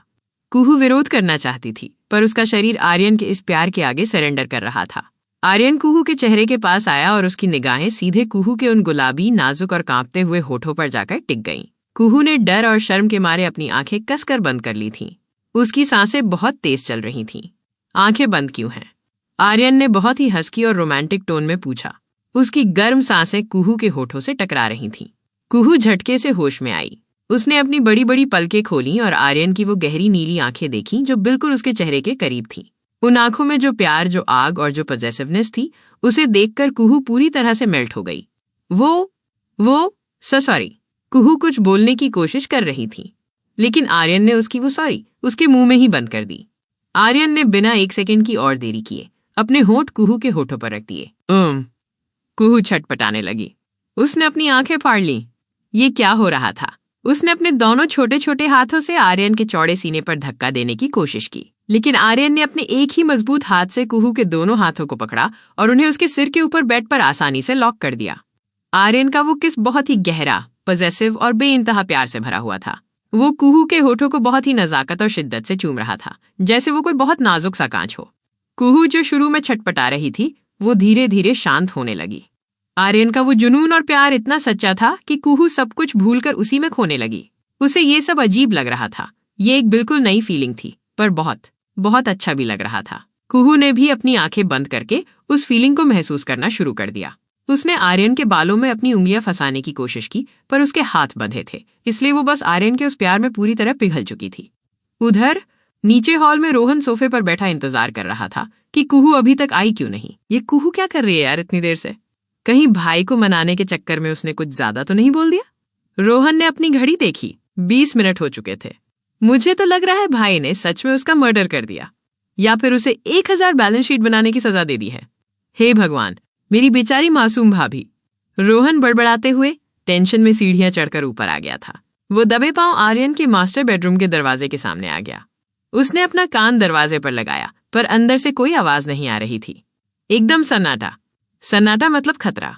Speaker 1: कुहू विरोध करना चाहती थी, पर उसका शरीर आर्यन के इस प्यार के आगे सरेंडर कर रहा था। आर्यन कुहू के चेहरे के पास आया और उसकी निगाहें सीधे कुहू के उन गुलाबी, नाजुक और कांपते हुए होठों पर जाकर टिक गईं। कुहू ने डर और शर्म के मारे अपनी आंखें कसकर बंद कर ली थीं। उसकी सांसें बहुत तेज चल रही थीं। आंखें बंद क्यों हैं? आर्यन ने बहुत ही हस्की और रोमांटिक टोन में पूछा। उसकी गर्म सांसें कुहू के होठों से टकरा रही थीं। कुहू झटके से होश में आई। उसने अपनी बड़ी बड़ी पलकें खोलीं और आर्यन की वो गहरी नीली आंखें देखीं जो बिल्कुल उसके चेहरे के करीब थीं। उन आंखों में जो प्यार, जो आग और जो पॉजेसिवनेस थी, उसे देखकर कुहू पूरी तरह से मेल्ट हो गई। वो सॉरी। कुहू कुछ बोलने की कोशिश कर रही थी, लेकिन आर्यन ने उसकी वो सॉरी उसके मुंह में ही बंद कर दी। आर्यन ने बिना 1 सेकंड की और देरी किए अपने होंठ कुहू के होठों पर रख दिए। कुहू छटपटाने लगी। उसने अपनी आंखें फाड़ लीं। ये क्या हो रहा था? उसने अपने दोनों छोटे छोटे हाथों से आर्यन के चौड़े सीने पर धक्का देने की कोशिश की, लेकिन आर्यन ने अपने एक ही मजबूत हाथ से कुहू के दोनों हाथों को पकड़ा और उन्हें उसके सिर के ऊपर बेड पर आसानी से लॉक कर दिया। आर्यन का वो किस बहुत ही गहरा, पॉजेसिव और बेइंतहा प्यार से भरा हुआ था। वो कुहू के होठों को बहुत ही नजाकत और शिद्दत से चूम रहा था, जैसे वो कोई बहुत नाजुक सा कांच हो। कुहू जो शुरू में छटपटा रही थी, वो धीरे धीरे शांत होने लगी। आर्यन का वो जुनून और प्यार इतना सच्चा था कि कुहू सब कुछ भूलकर उसी में खोने लगी। उसे ये सब अजीब लग रहा था। ये एक बिल्कुल नई फीलिंग थी, पर बहुत बहुत अच्छा भी लग रहा था। कुहू ने भी अपनी आंखें बंद करके उस फीलिंग को महसूस करना शुरू कर दिया। उसने आर्यन के बालों में अपनी उंगलियां फंसाने की कोशिश की, पर उसके हाथ बंधे थे, इसलिए वो बस आर्यन के उस प्यार में पूरी तरह पिघल चुकी थी। उधर नीचे हॉल में रोहन सोफे पर बैठा इंतजार कर रहा था कि कुहू अभी तक आई क्यों नहीं। ये कुहू क्या कर रही है यार इतनी देर से? कहीं भाई को मनाने के चक्कर में उसने कुछ ज्यादा तो नहीं बोल दिया? रोहन ने अपनी घड़ी देखी। 20 मिनट हो चुके थे। मुझे तो लग रहा है भाई ने सच में उसका मर्डर कर दिया, या फिर उसे 1000 बैलेंस शीट बनाने की सजा दे दी है। हे भगवान, मेरी बेचारी मासूम भाभी। रोहन बड़बड़ाते हुए टेंशन में सीढ़ियां चढ़कर ऊपर आ गया था। वो दबे पांव आर्यन के मास्टर बेडरूम के दरवाजे के सामने आ गया। उसने अपना कान दरवाजे पर लगाया, पर अंदर से कोई आवाज नहीं आ रही थी। एकदम सन्नाटा। सन्नाटा मतलब खतरा।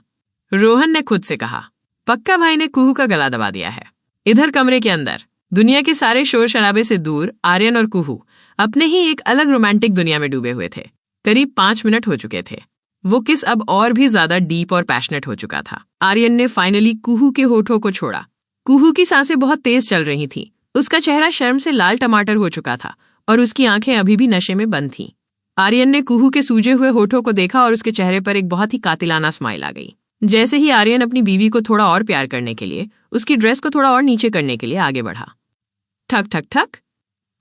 Speaker 1: रोहन ने खुद से कहा, पक्का भाई ने कुहू का गला दबा दिया है। इधर कमरे के अंदर, दुनिया के सारे शोर शराबे से दूर, आर्यन और कुहू अपने ही एक अलग रोमांटिक दुनिया में डूबे हुए थे। करीब 5 मिनट हो चुके थे। वो किस अब और भी ज्यादा डीप और पैशनेट हो चुका था। आर्यन ने फाइनली कुहू के होठों को छोड़ा। कुहू की सांसें बहुत तेज चल रही थीं। उसका चेहरा शर्म से लाल टमाटर हो चुका था और उसकी आंखें अभी भी नशे में बंद थीं। आर्यन ने कुहू के सूजे हुए होठों को देखा और उसके चेहरे पर एक बहुत ही कातिलाना स्माइल आ गई। जैसे ही आर्यन अपनी बीवी को थोड़ा और प्यार करने के लिए, उसकी ड्रेस को थोड़ा और नीचे करने के लिए आगे बढ़ा। ठक ठक ठक।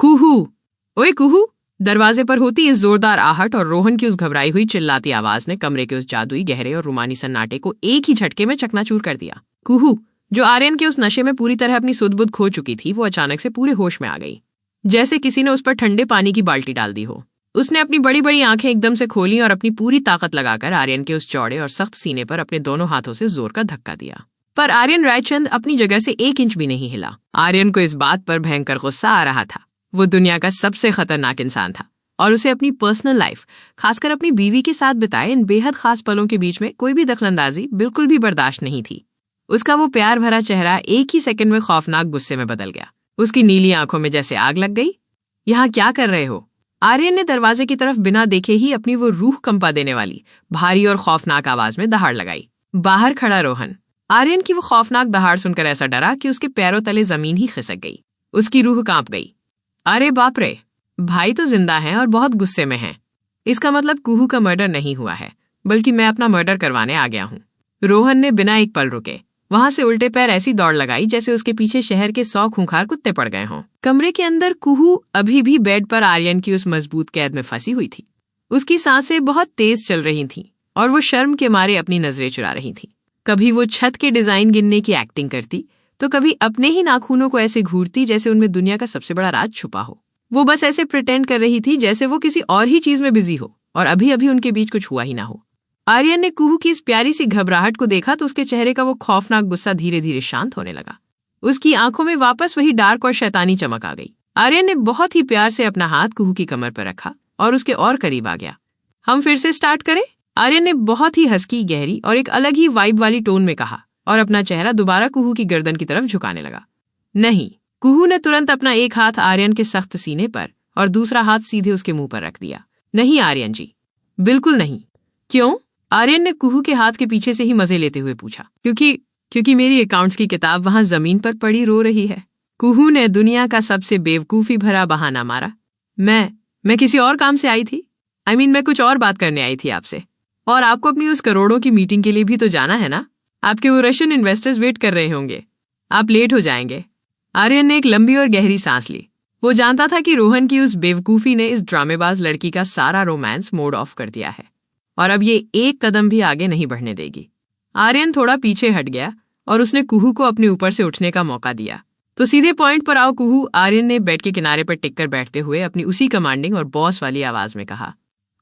Speaker 1: कुहू, ओए कुहू। दरवाजे पर होती इस जोरदार आहट और रोहन की उस घबराई हुई चिल्लाती आवाज ने कमरे के उस जादुई, गहरे और रूमानी सन्नाटे को एक ही झटके में चकनाचूर कर दिया। कुहू, जो आर्यन के उस नशे में पूरी तरह अपनी सुध-बुध खो चुकी थी, वो अचानक से पूरे होश में आ गई, जैसे किसी ने उस पर ठंडे पानी की बाल्टी डाल दी हो। उसने अपनी बड़ी बड़ी आंखें एकदम से खोली और अपनी पूरी ताकत लगाकर आर्यन के उस चौड़े और सख्त सीने पर अपने दोनों हाथों से जोर का धक्का दिया। पर आर्यन रायचंद अपनी जगह से 1 इंच भी नहीं हिला। आर्यन को इस बात पर भयंकर गुस्सा आ रहा था। वो दुनिया का सबसे खतरनाक इंसान था और उसे अपनी पर्सनल लाइफ, खासकर अपनी बीवी के साथ बिताए इन बेहद खास पलों के बीच में कोई भी दखलंदाजी बिल्कुल भी बर्दाश्त नहीं थी। उसका वो प्यार भरा चेहरा एक ही सेकंड में खौफनाक गुस्से में बदल गया। उसकी नीली आंखों में जैसे आग लग गई। यहाँ क्या कर रहे हो? आर्यन ने दरवाजे की तरफ बिना देखे ही अपनी वो रूह कंपा देने वाली भारी और खौफनाक आवाज में दहाड़ लगाई। बाहर खड़ा रोहन। आर्यन की वो खौफनाक दहाड़ सुनकर ऐसा डरा कि उसके पैरों तले जमीन ही खिसक गई। उसकी रूह कांप गई। अरे बाप रे, भाई तो जिंदा हैं और बहुत गुस्से में हैं। इसका मतलब कुहू का मर्डर नहीं हुआ है, बल्कि मैं अपना मर्डर करवाने आ गया हूँ। रोहन ने बिना एक पल रुके वहां से उल्टे पैर ऐसी दौड़ लगाई जैसे उसके पीछे शहर के 100 खूंखार कुत्ते पड़ गए हों। कमरे के अंदर कुहू अभी भी बेड पर आर्यन की उस मजबूत कैद में फंसी हुई थी। उसकी सांसें बहुत तेज चल रही थीं और वो शर्म के मारे अपनी नजरें चुरा रही थी। कभी वो छत के डिजाइन गिनने की एक्टिंग करती, तो कभी अपने ही नाखूनों को ऐसे घूरती जैसे उनमें दुनिया का सबसे बड़ा राज छुपा हो। वो बस ऐसे प्रिटेंड कर रही थी जैसे वो किसी और ही चीज में बिजी हो और अभी अभी उनके बीच कुछ हुआ ही ना हो। आर्यन ने कुहू की इस प्यारी सी घबराहट को देखा तो उसके चेहरे का वो खौफनाक गुस्सा धीरे धीरे शांत होने लगा। उसकी आंखों में वापस वही डार्क और शैतानी चमक आ गई। आर्यन ने बहुत ही प्यार से अपना हाथ कुहू की कमर पर रखा और उसके और करीब आ गया। हम फिर से स्टार्ट करें? आर्यन ने बहुत ही हस्की, गहरी और एक अलग ही वाइब वाली टोन में कहा और अपना चेहरा दोबारा कुहू की गर्दन की तरफ झुकाने लगा। नहीं। कुहू ने तुरंत अपना एक हाथ आर्यन के सख्त सीने पर और दूसरा हाथ सीधे उसके मुंह पर रख दिया। नहीं आर्यन जी, बिल्कुल नहीं। क्यों? आर्यन ने कुहू के हाथ के पीछे से ही मजे लेते हुए पूछा। क्योंकि मेरी अकाउंट्स की किताब वहां जमीन पर पड़ी रो रही है। कुहू ने दुनिया का सबसे बेवकूफी भरा बहाना मारा। मैं किसी और काम से आई थी। मैं कुछ और बात करने आई थी आपसे। और आपको अपनी उस करोड़ों की मीटिंग के लिए भी तो जाना है ना? आपके वो रशियन इन्वेस्टर्स वेट कर रहे होंगे। आप लेट हो जाएंगे। आर्यन ने एक लंबी और गहरी सांस ली। वो जानता था कि रोहन की उस बेवकूफी ने इस ड्रामेबाज लड़की का सारा रोमांस मोड ऑफ कर दिया है और अब ये एक कदम भी आगे नहीं बढ़ने देगी। आर्यन थोड़ा पीछे हट गया और उसने कुहू को अपने ऊपर से उठने का मौका दिया। तो सीधे पॉइंट पर आओ कुहू, आर्यन ने बेड के किनारे पर टिककर बैठते हुए अपनी उसी कमांडिंग और बॉस वाली आवाज में कहा।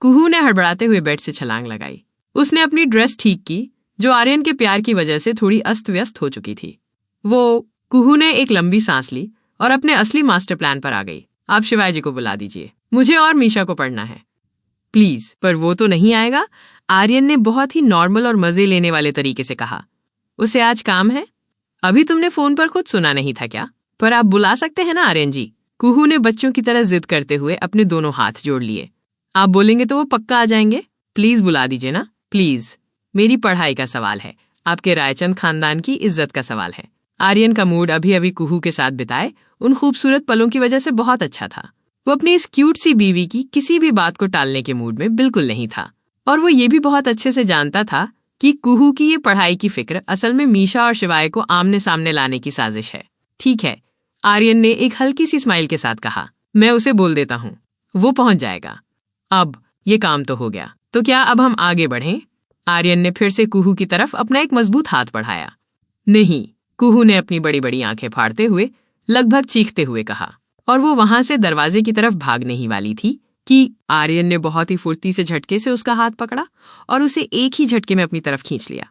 Speaker 1: कुहू ने हड़बड़ाते हुए बेड से छलांग लगाई। उसने अपनी ड्रेस ठीक की जो आर्यन के प्यार की वजह से थोड़ी अस्त व्यस्त हो चुकी थी। कुहू ने एक लंबी सांस ली और अपने असली मास्टर प्लान पर आ गई। आप शिवाय जी को बुला दीजिए, मुझे और मीशा को पढ़ना है प्लीज। पर वो तो नहीं आएगा, आर्यन ने बहुत ही नॉर्मल और मजे लेने वाले तरीके से कहा। उसे आज काम है। अभी तुमने फोन पर खुद सुना नहीं था क्या? पर आप बुला सकते हैं ना आर्यन जी। कुहू ने बच्चों की तरह जिद करते हुए अपने दोनों हाथ जोड़ लिए। आप बोलेंगे तो वो पक्का आ जाएंगे। प्लीज बुला दीजिए ना, प्लीज। मेरी पढ़ाई का सवाल है, आपके रायचंद खानदान की इज्जत का सवाल है। आर्यन का मूड अभी अभी कुहू के साथ बिताए उन खूबसूरत पलों की वजह से बहुत अच्छा था। वो अपनी इस क्यूट सी बीवी की किसी भी बात को टालने के मूड में बिल्कुल नहीं था और वो ये भी बहुत अच्छे से जानता था कि कुहू की ये पढ़ाई की फिक्र असल में मीशा और शिवाय को आमने सामने लाने की साजिश है। ठीक है, आर्यन ने एक हल्की सी स्माइल के साथ कहा। मैं उसे बोल देता हूँ, वो पहुंच जाएगा। अब ये काम तो हो गया, तो क्या अब हम आगे बढ़ें? आर्यन ने फिर से कुहू की तरफ अपना एक मजबूत हाथ बढ़ाया। नहीं, कुहू ने अपनी बड़ी बड़ी आंखें फाड़ते हुए लगभग चीखते हुए कहा और वो वहां से दरवाजे की तरफ भागने ही वाली थी कि आर्यन ने बहुत ही फुर्ती से झटके से उसका हाथ पकड़ा और उसे एक ही झटके में अपनी तरफ खींच लिया।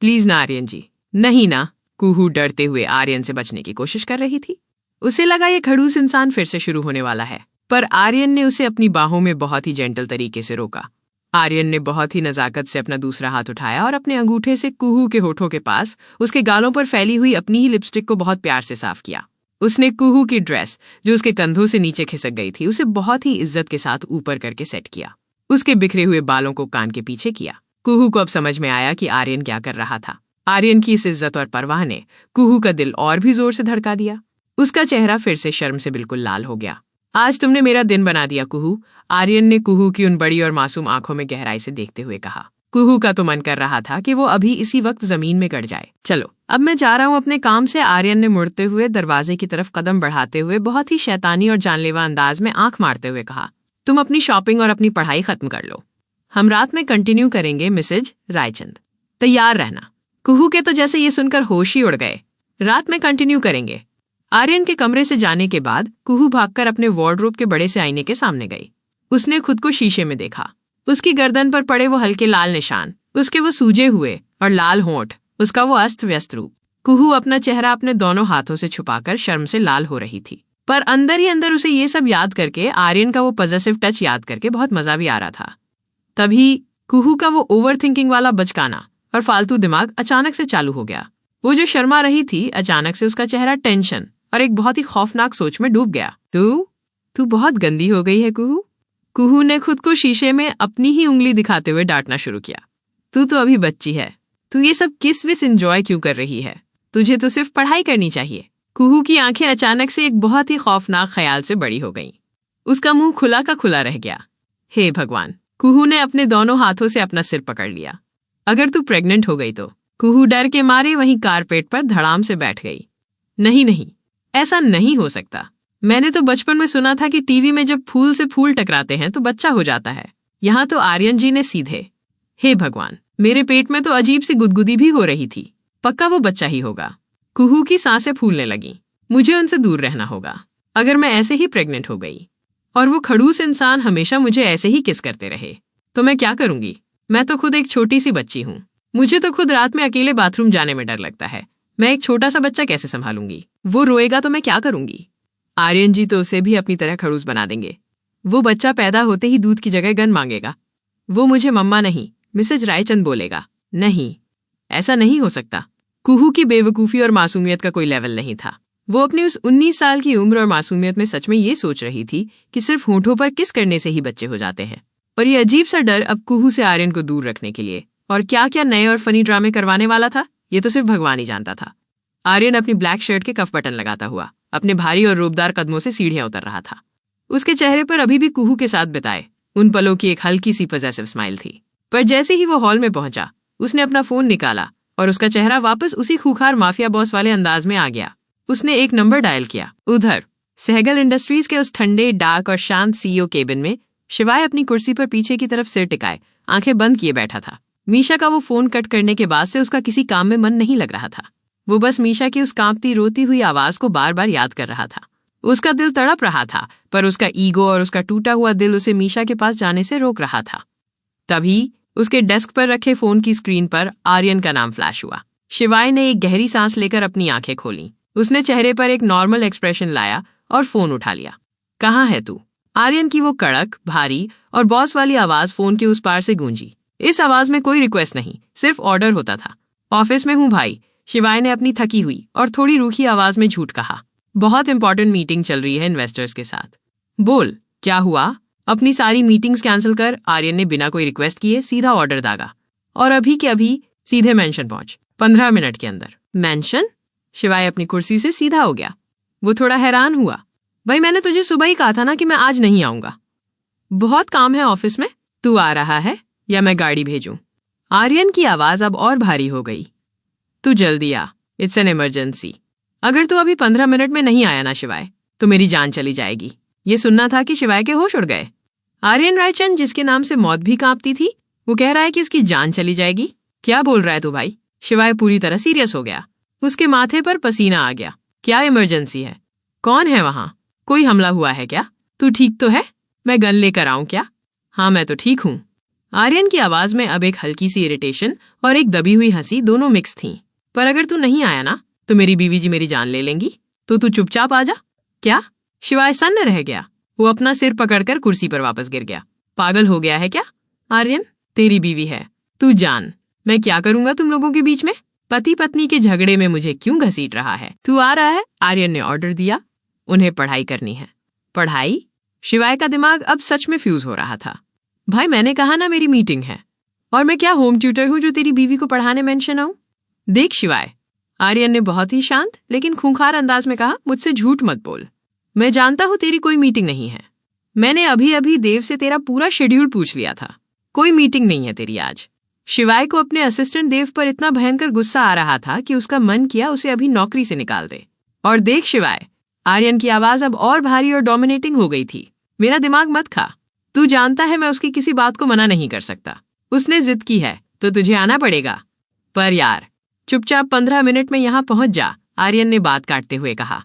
Speaker 1: प्लीज ना आर्यन जी। नहीं ना। कुहू डरते हुए आर्यन से बचने की कोशिश कर रही थी। उसे लगा ये खड़ूस इंसान फिर से शुरू होने वाला है, पर आर्यन ने उसे अपनी बाहों में बहुत ही जेंटल तरीके से रोका। आर्यन ने बहुत ही नजाकत से अपना दूसरा हाथ उठाया और अपने अंगूठे से कुहू के होठों के पास उसके गालों पर फैली हुई अपनी ही लिपस्टिक को बहुत प्यार से साफ किया। उसने कुहू की ड्रेस जो उसके कंधों से नीचे खिसक गई थी उसे बहुत ही इज्जत के साथ ऊपर करके सेट किया। उसके बिखरे हुए बालों को कान के पीछे किया। कुहू को अब समझ में आया कि आर्यन क्या कर रहा था। आर्यन की इस इज्जत और परवाह ने कुहू का दिल और भी जोर से धड़का दिया। उसका चेहरा फिर से शर्म से बिल्कुल लाल हो गया। आज तुमने मेरा दिन बना दिया कुहू, आर्यन ने कुहू की उन बड़ी और मासूम आंखों में गहराई से देखते हुए कहा। कुहू का तो मन कर रहा था कि वो अभी इसी वक्त जमीन में गड़ जाए। चलो अब मैं जा रहा हूँ अपने काम से, आर्यन ने मुड़ते हुए दरवाजे की तरफ कदम बढ़ाते हुए बहुत ही शैतानी और जानलेवा अंदाज में आंख मारते हुए कहा। तुम अपनी शॉपिंग और अपनी पढ़ाई खत्म कर लो, हम रात में कंटिन्यू करेंगे मिसेज रायचंद। तैयार रहना। कुहू के तो जैसे ये सुनकर होश ही उड़ गए। रात में कंटिन्यू करेंगे। आर्यन के कमरे से जाने के बाद कुहू भागकर अपने वार्डरोब के बड़े से आईने के सामने गई। उसने खुद को शीशे में देखा। उसकी गर्दन पर पड़े वो हल्के लाल निशान, उसके वो सूजे हुए और लाल होंठ, उसका वो अस्त व्यस्त रूप। कुहू अपना चेहरा अपने दोनों हाथों से छुपाकर शर्म से लाल हो रही थी, पर अंदर ही अंदर उसे ये सब याद करके, आर्यन का वो पॉजेसिव टच याद करके बहुत मजा भी आ रहा था। तभी कुहू का वो ओवर थिंकिंग वाला बचकाना और फालतू दिमाग अचानक से चालू हो गया। वो जो शर्मा रही थी, अचानक से उसका चेहरा टेंशन और एक बहुत ही खौफनाक सोच में डूब गया। तू बहुत गंदी हो गई है कुहू। कुहू ने खुद को शीशे में अपनी ही उंगली दिखाते हुए डांटना शुरू किया। तू तो अभी बच्ची है, तू ये सब किस विस एंजॉय क्यों कर रही है? तुझे तो सिर्फ पढ़ाई करनी चाहिए। कुहू की आंखें अचानक से एक बहुत ही खौफनाक ख्याल से बड़ी हो गईं। उसका मुंह खुला का खुला रह गया। हे भगवान! कुहू ने अपने दोनों हाथों से अपना सिर पकड़ लिया। अगर तू प्रेग्नेंट हो गई तो? कुहू डर के मारे वहीं कारपेट पर धड़ाम से बैठ गई। नहीं, ऐसा नहीं हो सकता। मैंने तो बचपन में सुना था कि टीवी में जब फूल से फूल टकराते हैं तो बच्चा हो जाता है। यहाँ तो आर्यन जी ने सीधे। हे भगवान! मेरे पेट में तो अजीब सी गुदगुदी भी हो रही थी। पक्का वो बच्चा ही होगा। कुहू की सांसें फूलने लगीं। मुझे उनसे दूर रहना होगा। अगर मैं ऐसे ही प्रेग्नेंट हो गई और वो खड़ूस इंसान हमेशा मुझे ऐसे ही किस करते रहे तो मैं क्या करूंगी? मैं तो खुद एक छोटी सी बच्ची हूँ। मुझे तो खुद रात में अकेले बाथरूम जाने में डर लगता है। मैं एक छोटा सा बच्चा कैसे संभालूंगी? वो रोएगा तो मैं क्या करूंगी? आर्यन जी तो उसे भी अपनी तरह खड़ूस बना देंगे। वो बच्चा पैदा होते ही दूध की जगह गन मांगेगा। वो मुझे मम्मा नहीं मिसेज रायचंद बोलेगा। नहीं, ऐसा नहीं हो सकता। कुहू की बेवकूफ़ी और मासूमियत का कोई लेवल नहीं था। वो अपनी उस 19 साल की उम्र और मासूमियत में सच में ये सोच रही थी कि सिर्फ होठों पर किस करने से ही बच्चे हो जाते हैं। और ये अजीब सा डर अब कुहू से आर्यन को दूर रखने के लिए और क्या क्या नए और फनी ड्रामे करवाने वाला था, ये तो सिर्फ भगवान ही जानता था। आर्यन अपनी ब्लैक शर्ट के कफ बटन लगाता हुआ अपने भारी और रोबदार कदमों से सीढ़ियां उतर रहा था। उसके चेहरे पर अभी भी कुहू के साथ बिताए उन पलों की एक हल्की सी पॉजेसिव स्माइल थी। पर जैसे ही वो हॉल में पहुंचा, उसने अपना फोन निकाला और उसका चेहरा वापस उसी खूंखार माफिया बॉस वाले अंदाज में आ गया। उसने एक नंबर डायल किया। उधर सहगल इंडस्ट्रीज के उस ठंडे, डार्क और शांत सीईओ केबिन में शिवाय अपनी कुर्सी पर पीछे की तरफ सिर टिकाए आंखें बंद किए बैठा था। मीशा का वो फोन कट करने के बाद से उसका किसी काम में मन नहीं लग रहा था। वो बस मीशा की उस कांपती रोती हुई आवाज को बार बार याद कर रहा था। उसका दिल तड़प रहा था, पर उसका ईगो और उसका टूटा हुआ दिल उसे मीशा के पास जाने से रोक रहा था। तभी उसके डेस्क पर रखे फोन की स्क्रीन पर आर्यन का नाम फ्लैश हुआ। शिवाय ने एक गहरी सांस लेकर अपनी आंखें खोलीं। उसने चेहरे पर एक नॉर्मल एक्सप्रेशन लाया और फोन उठा लिया। कहाँ है तू? आर्यन की वो कड़क, भारी और बॉस वाली आवाज फोन के उस पार से गूंजी। इस आवाज में कोई रिक्वेस्ट नहीं, सिर्फ ऑर्डर होता था। ऑफिस में हूँ भाई, शिवाय ने अपनी थकी हुई और थोड़ी रूखी आवाज में झूठ कहा। बहुत इंपॉर्टेंट मीटिंग चल रही है इन्वेस्टर्स के साथ। बोल, क्या हुआ? अपनी सारी मीटिंग्स कैंसिल कर आर्यन ने बिना कोई रिक्वेस्ट किए सीधा ऑर्डर दागा और अभी के अभी सीधे मेंशन पहुंच। 15 मिनट के अंदर। मेंशन? शिवाय अपनी कुर्सी से सीधा हो गया। वो थोड़ा हैरान हुआ। भाई, मैंने तुझे सुबह ही कहा था ना कि मैं आज नहीं आऊंगा। बहुत काम है ऑफिस में। तू आ रहा है या मैं गाड़ी भेजूं? आर्यन की आवाज अब और भारी हो गई। तू जल्दी आ, इट्स एन इमरजेंसी। अगर तू अभी 15 मिनट में नहीं आया ना शिवाय, तो मेरी जान चली जाएगी। ये सुनना था कि शिवाय के होश उड़ गए। आर्यन रायचंद, जिसके नाम से मौत भी कांपती थी, वो कह रहा है कि उसकी जान चली जाएगी। क्या बोल रहा है तू भाई? शिवाय पूरी तरह सीरियस हो गया। उसके माथे पर पसीना आ गया। क्या इमरजेंसी है? कौन है वहां? कोई हमला हुआ है क्या? तू ठीक तो है? मैं गन लेकर आऊं क्या? हाँ, मैं तो ठीक हूं। आर्यन की आवाज में अब एक हल्की सी इरिटेशन और एक दबी हुई हंसी दोनों मिक्स थीं। पर अगर तू नहीं आया ना, तो मेरी बीवी जी मेरी जान ले लेंगी। तो तू चुपचाप आ जा। क्या? शिवाय सन्न रह गया। वो अपना सिर पकड़कर कुर्सी पर वापस गिर गया। पागल हो गया है क्या? आर्यन, तेरी बीवी है, तू जान। मैं क्या करूंगा तुम लोगों के बीच में? पति पत्नी के झगड़े में मुझे क्यों घसीट रहा है? तू आ रहा है? आर्यन ने ऑर्डर दिया। उन्हें पढ़ाई करनी है। पढ़ाई? शिवाय का दिमाग अब सच में फ्यूज हो रहा था। भाई, मैंने कहा ना मेरी मीटिंग है, और मैं क्या होम ट्यूटर हूं जो तेरी बीवी को पढ़ाने मेंशन आऊं? देख शिवाय, आर्यन ने बहुत ही शांत लेकिन खूंखार अंदाज में कहा, मुझसे झूठ मत बोल। मैं जानता हूं तेरी कोई मीटिंग नहीं है। मैंने अभी अभी देव से तेरा पूरा शेड्यूल पूछ लिया था। कोई मीटिंग नहीं है तेरी आज। शिवाय को अपने असिस्टेंट देव पर इतना भयंकर गुस्सा आ रहा था कि उसका मन किया उसे अभी नौकरी से निकाल दे। और देख शिवाय, आर्यन की आवाज अब और भारी और डोमिनेटिंग हो गई थी, मेरा दिमाग मत खा। तू जानता है मैं उसकी किसी बात को मना नहीं कर सकता। उसने जिद की है तो तुझे आना पड़ेगा। पर यार, चुपचाप 15 मिनट में यहां पहुंच जा, आर्यन ने बात काटते हुए कहा।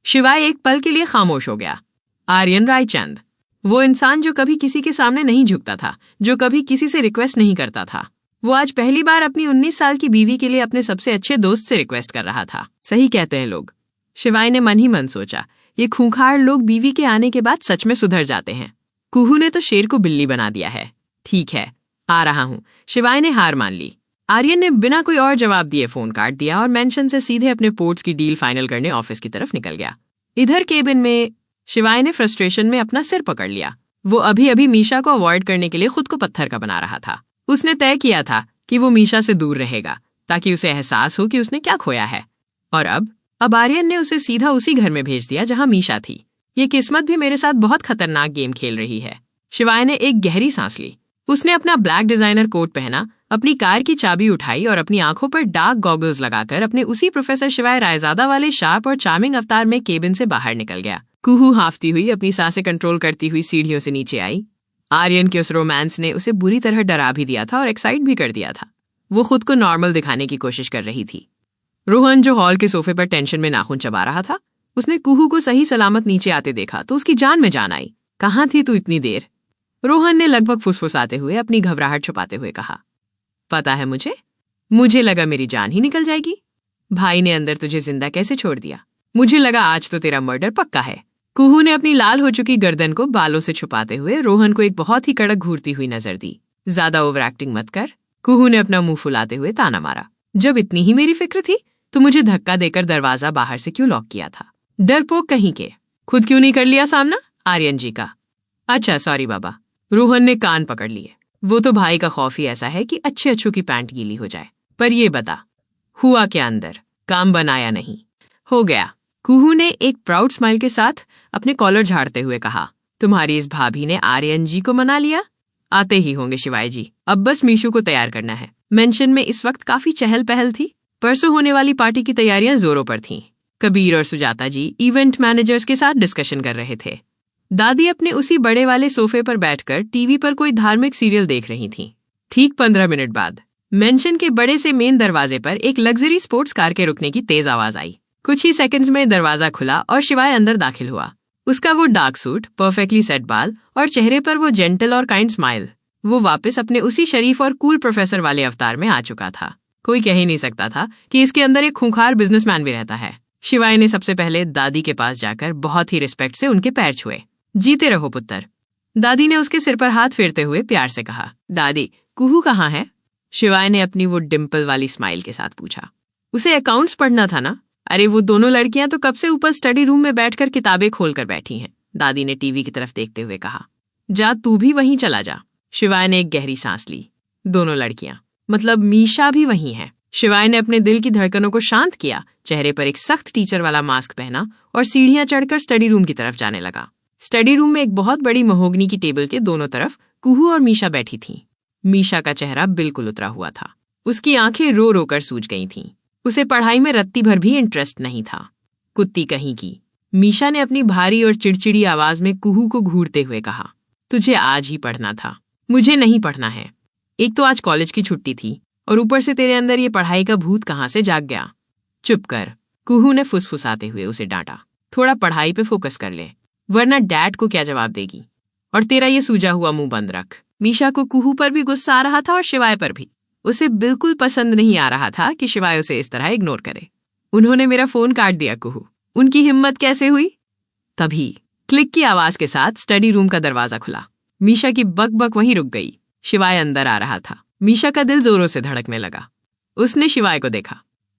Speaker 1: शिवाय एक पल के लिए खामोश हो गया। आर्यन रायचंद, वो इंसान जो कभी किसी के सामने नहीं झुकता था, जो कभी किसी से रिक्वेस्ट नहीं करता था, वो आज पहली बार अपनी 19 साल की बीवी के लिए अपने सबसे अच्छे दोस्त से रिक्वेस्ट कर रहा था। सही कहते हैं लोग, शिवाय ने मन ही मन सोचा। ये खूंखार लोग बीवी के आने के बाद सच में सुधर जाते हैं। कुहू ने तो शेर को बिल्ली बना दिया है। ठीक है, आ रहा हूं। शिवाय ने हार मान ली। आर्यन ने बिना कोई और जवाब दिए फोन काट दिया और मेंशन से सीधे अपने पोर्ट्स की डील फाइनल करने ऑफिस की तरफ निकल गया। इधर केबिन में शिवाय ने फ्रस्ट्रेशन में अपना सिर पकड़ लिया। वो अभी अभी मीशा को अवॉइड करने के लिए खुद को पत्थर का बना रहा था। उसने तय किया था कि वो मीशा से दूर रहेगा ताकि उसे एहसास हो कि उसने क्या खोया है। और अब आर्यन ने उसे सीधा उसी घर में भेज दिया जहां मीशा थी। ये किस्मत भी मेरे साथ बहुत खतरनाक गेम खेल रही है। शिवाय ने एक गहरी सांस ली। उसने अपना ब्लैक डिजाइनर कोट पहना, अपनी कार की चाबी उठाई और अपनी आंखों पर डार्क गॉगल्स लगाकर अपने उसी प्रोफेसर शिवाय रायजादा वाले शार्प और चार्मिंग अवतार में केबिन से बाहर निकल गया। कुहू हाफती हुई अपनी सांसें कंट्रोल करती हुई सीढ़ियों से नीचे आई। आर्यन के उस रोमांस ने उसे बुरी तरह डरा भी दिया था और एक्साइट भी कर दिया था। वो खुद को नॉर्मल दिखाने की कोशिश कर रही थी। रोहन, जो हॉल के सोफे पर टेंशन में नाखून चबा रहा था, उसने कुहू को सही सलामत नीचे आते देखा तो उसकी जान में जान आई। कहाँ थी तू इतनी देर? रोहन ने लगभग फुसफुसाते हुए अपनी घबराहट छुपाते हुए कहा। पता है मुझे लगा मेरी जान ही निकल जाएगी। भाई ने अंदर तुझे जिंदा कैसे छोड़ दिया? मुझे लगा आज तो तेरा मर्डर पक्का है। कुहू ने अपनी लाल हो चुकी गर्दन को बालों से छुपाते हुए रोहन को एक बहुत ही कड़क घूरती हुई नजर दी। ज्यादा ओवर एक्टिंग मत कर। कुहू ने अपना मुंह फुलाते हुए ताना मारा। जब इतनी ही मेरी फिक्र थी तो मुझे धक्का देकर दरवाजा बाहर से क्यों लॉक किया था? डरपोक कहीं के। खुद क्यों नहीं कर लिया सामना आर्यन जी का? अच्छा सॉरी बाबा। रोहन ने कान पकड़ लिए। वो तो भाई का खौफ ही ऐसा है कि अच्छे अच्छों की पैंट गीली हो जाए। पर ये बता, हुआ क्या अंदर? काम बनाया नहीं? हो गया। कुहू ने एक प्राउड स्माइल के साथ अपने कॉलर झाड़ते हुए कहा। तुम्हारी इस भाभी ने आर्यन जी को मना लिया? आते ही होंगे शिवाय जी। अब बस मीशू को तैयार करना है। मेंशन में इस वक्त काफी चहल पहल थी। परसों होने वाली पार्टी की तैयारियां जोरों पर थीं। कबीर और सुजाता जी इवेंट मैनेजर्स के साथ डिस्कशन कर रहे थे। दादी अपने उसी बड़े वाले सोफे पर बैठकर टीवी पर कोई धार्मिक सीरियल देख रही थीं। ठीक 15 मिनट बाद मेंशन के बड़े से मेन दरवाजे पर एक लग्जरी स्पोर्ट्स कार के रुकने की तेज आवाज आई। कुछ ही सेकंड्स में दरवाजा खुला और शिवाय अंदर दाखिल हुआ। उसका वो डार्क सूट, परफेक्टली सेट बाल और चेहरे पर वो जेंटल और काइंड स्माइल। वो वापस अपने उसी शरीफ और कूल प्रोफेसर वाले अवतार में आ चुका था। कोई कह ही नहीं सकता था कि इसके अंदर एक खूंखार बिजनेसमैन भी रहता है। शिवाय ने सबसे पहले दादी के पास जाकर बहुत ही रिस्पेक्ट से उनके पैर छुए। जीते रहो पुत्र। दादी ने उसके सिर पर हाथ फेरते हुए प्यार से कहा। दादी, कुहू कहाँ है? शिवाय ने अपनी वो डिम्पल वाली स्माइल के साथ पूछा। उसे अकाउंट्स पढ़ना था ना? अरे वो दोनों लड़कियां तो कब से ऊपर स्टडी रूम में बैठकर किताबें खोलकर बैठी हैं। दादी ने टीवी की तरफ देखते हुए कहा। जा तू भी वहीं चला जा। शिवाय ने एक गहरी सांस ली। दोनों लड़कियां मतलब मीशा भी वहीं है। शिवाय ने अपने दिल की धड़कनों को शांत किया, चेहरे पर एक सख्त टीचर वाला मास्क पहना और सीढ़ियां चढ़कर स्टडी रूम की तरफ जाने लगा। स्टडी रूम में एक बहुत बड़ी महोगनी की टेबल के दोनों तरफ कुहू और मीशा बैठी थीं। मीशा का चेहरा बिल्कुल उतरा हुआ था। उसकी आंखें रो रो कर सूज गई थीं। उसे पढ़ाई में रत्ती भर भी इंटरेस्ट नहीं था। कुत्ती कहीं की। मीशा ने अपनी भारी और चिड़चिड़ी आवाज में कुहू को घूरते हुए कहा। तुझे आज ही पढ़ना था। मुझे नहीं पढ़ना है। एक तो आज कॉलेज की छुट्टी थी और ऊपर से तेरे अंदर ये पढ़ाई का भूत कहाँ से जाग गया? चुप कर। कुहू ने फुसफुसाते हुए उसे डांटा। थोड़ा पढ़ाई पे फोकस कर ले, वरना डैड को क्या जवाब देगी? और तेरा ये सूजा हुआ मुंह बंद रख। मीशा को कुहू पर भी गुस्सा आ रहा था और शिवाय पर भी। उसे बिल्कुल पसंद नहीं आ रहा था कि शिवाय उसे इस तरह इग्नोर करे। उन्होंने मेरा फोन काट दिया कुहू। उनकी हिम्मत कैसे हुई? तभी क्लिक की आवाज के साथ स्टडी रूम का दरवाजा खुला। मीशा की बक वहीं रुक गई। शिवाय अंदर आ रहा था। मीशा का दिल जोरों से धड़कने लगा। उसने शिवाय को देखा।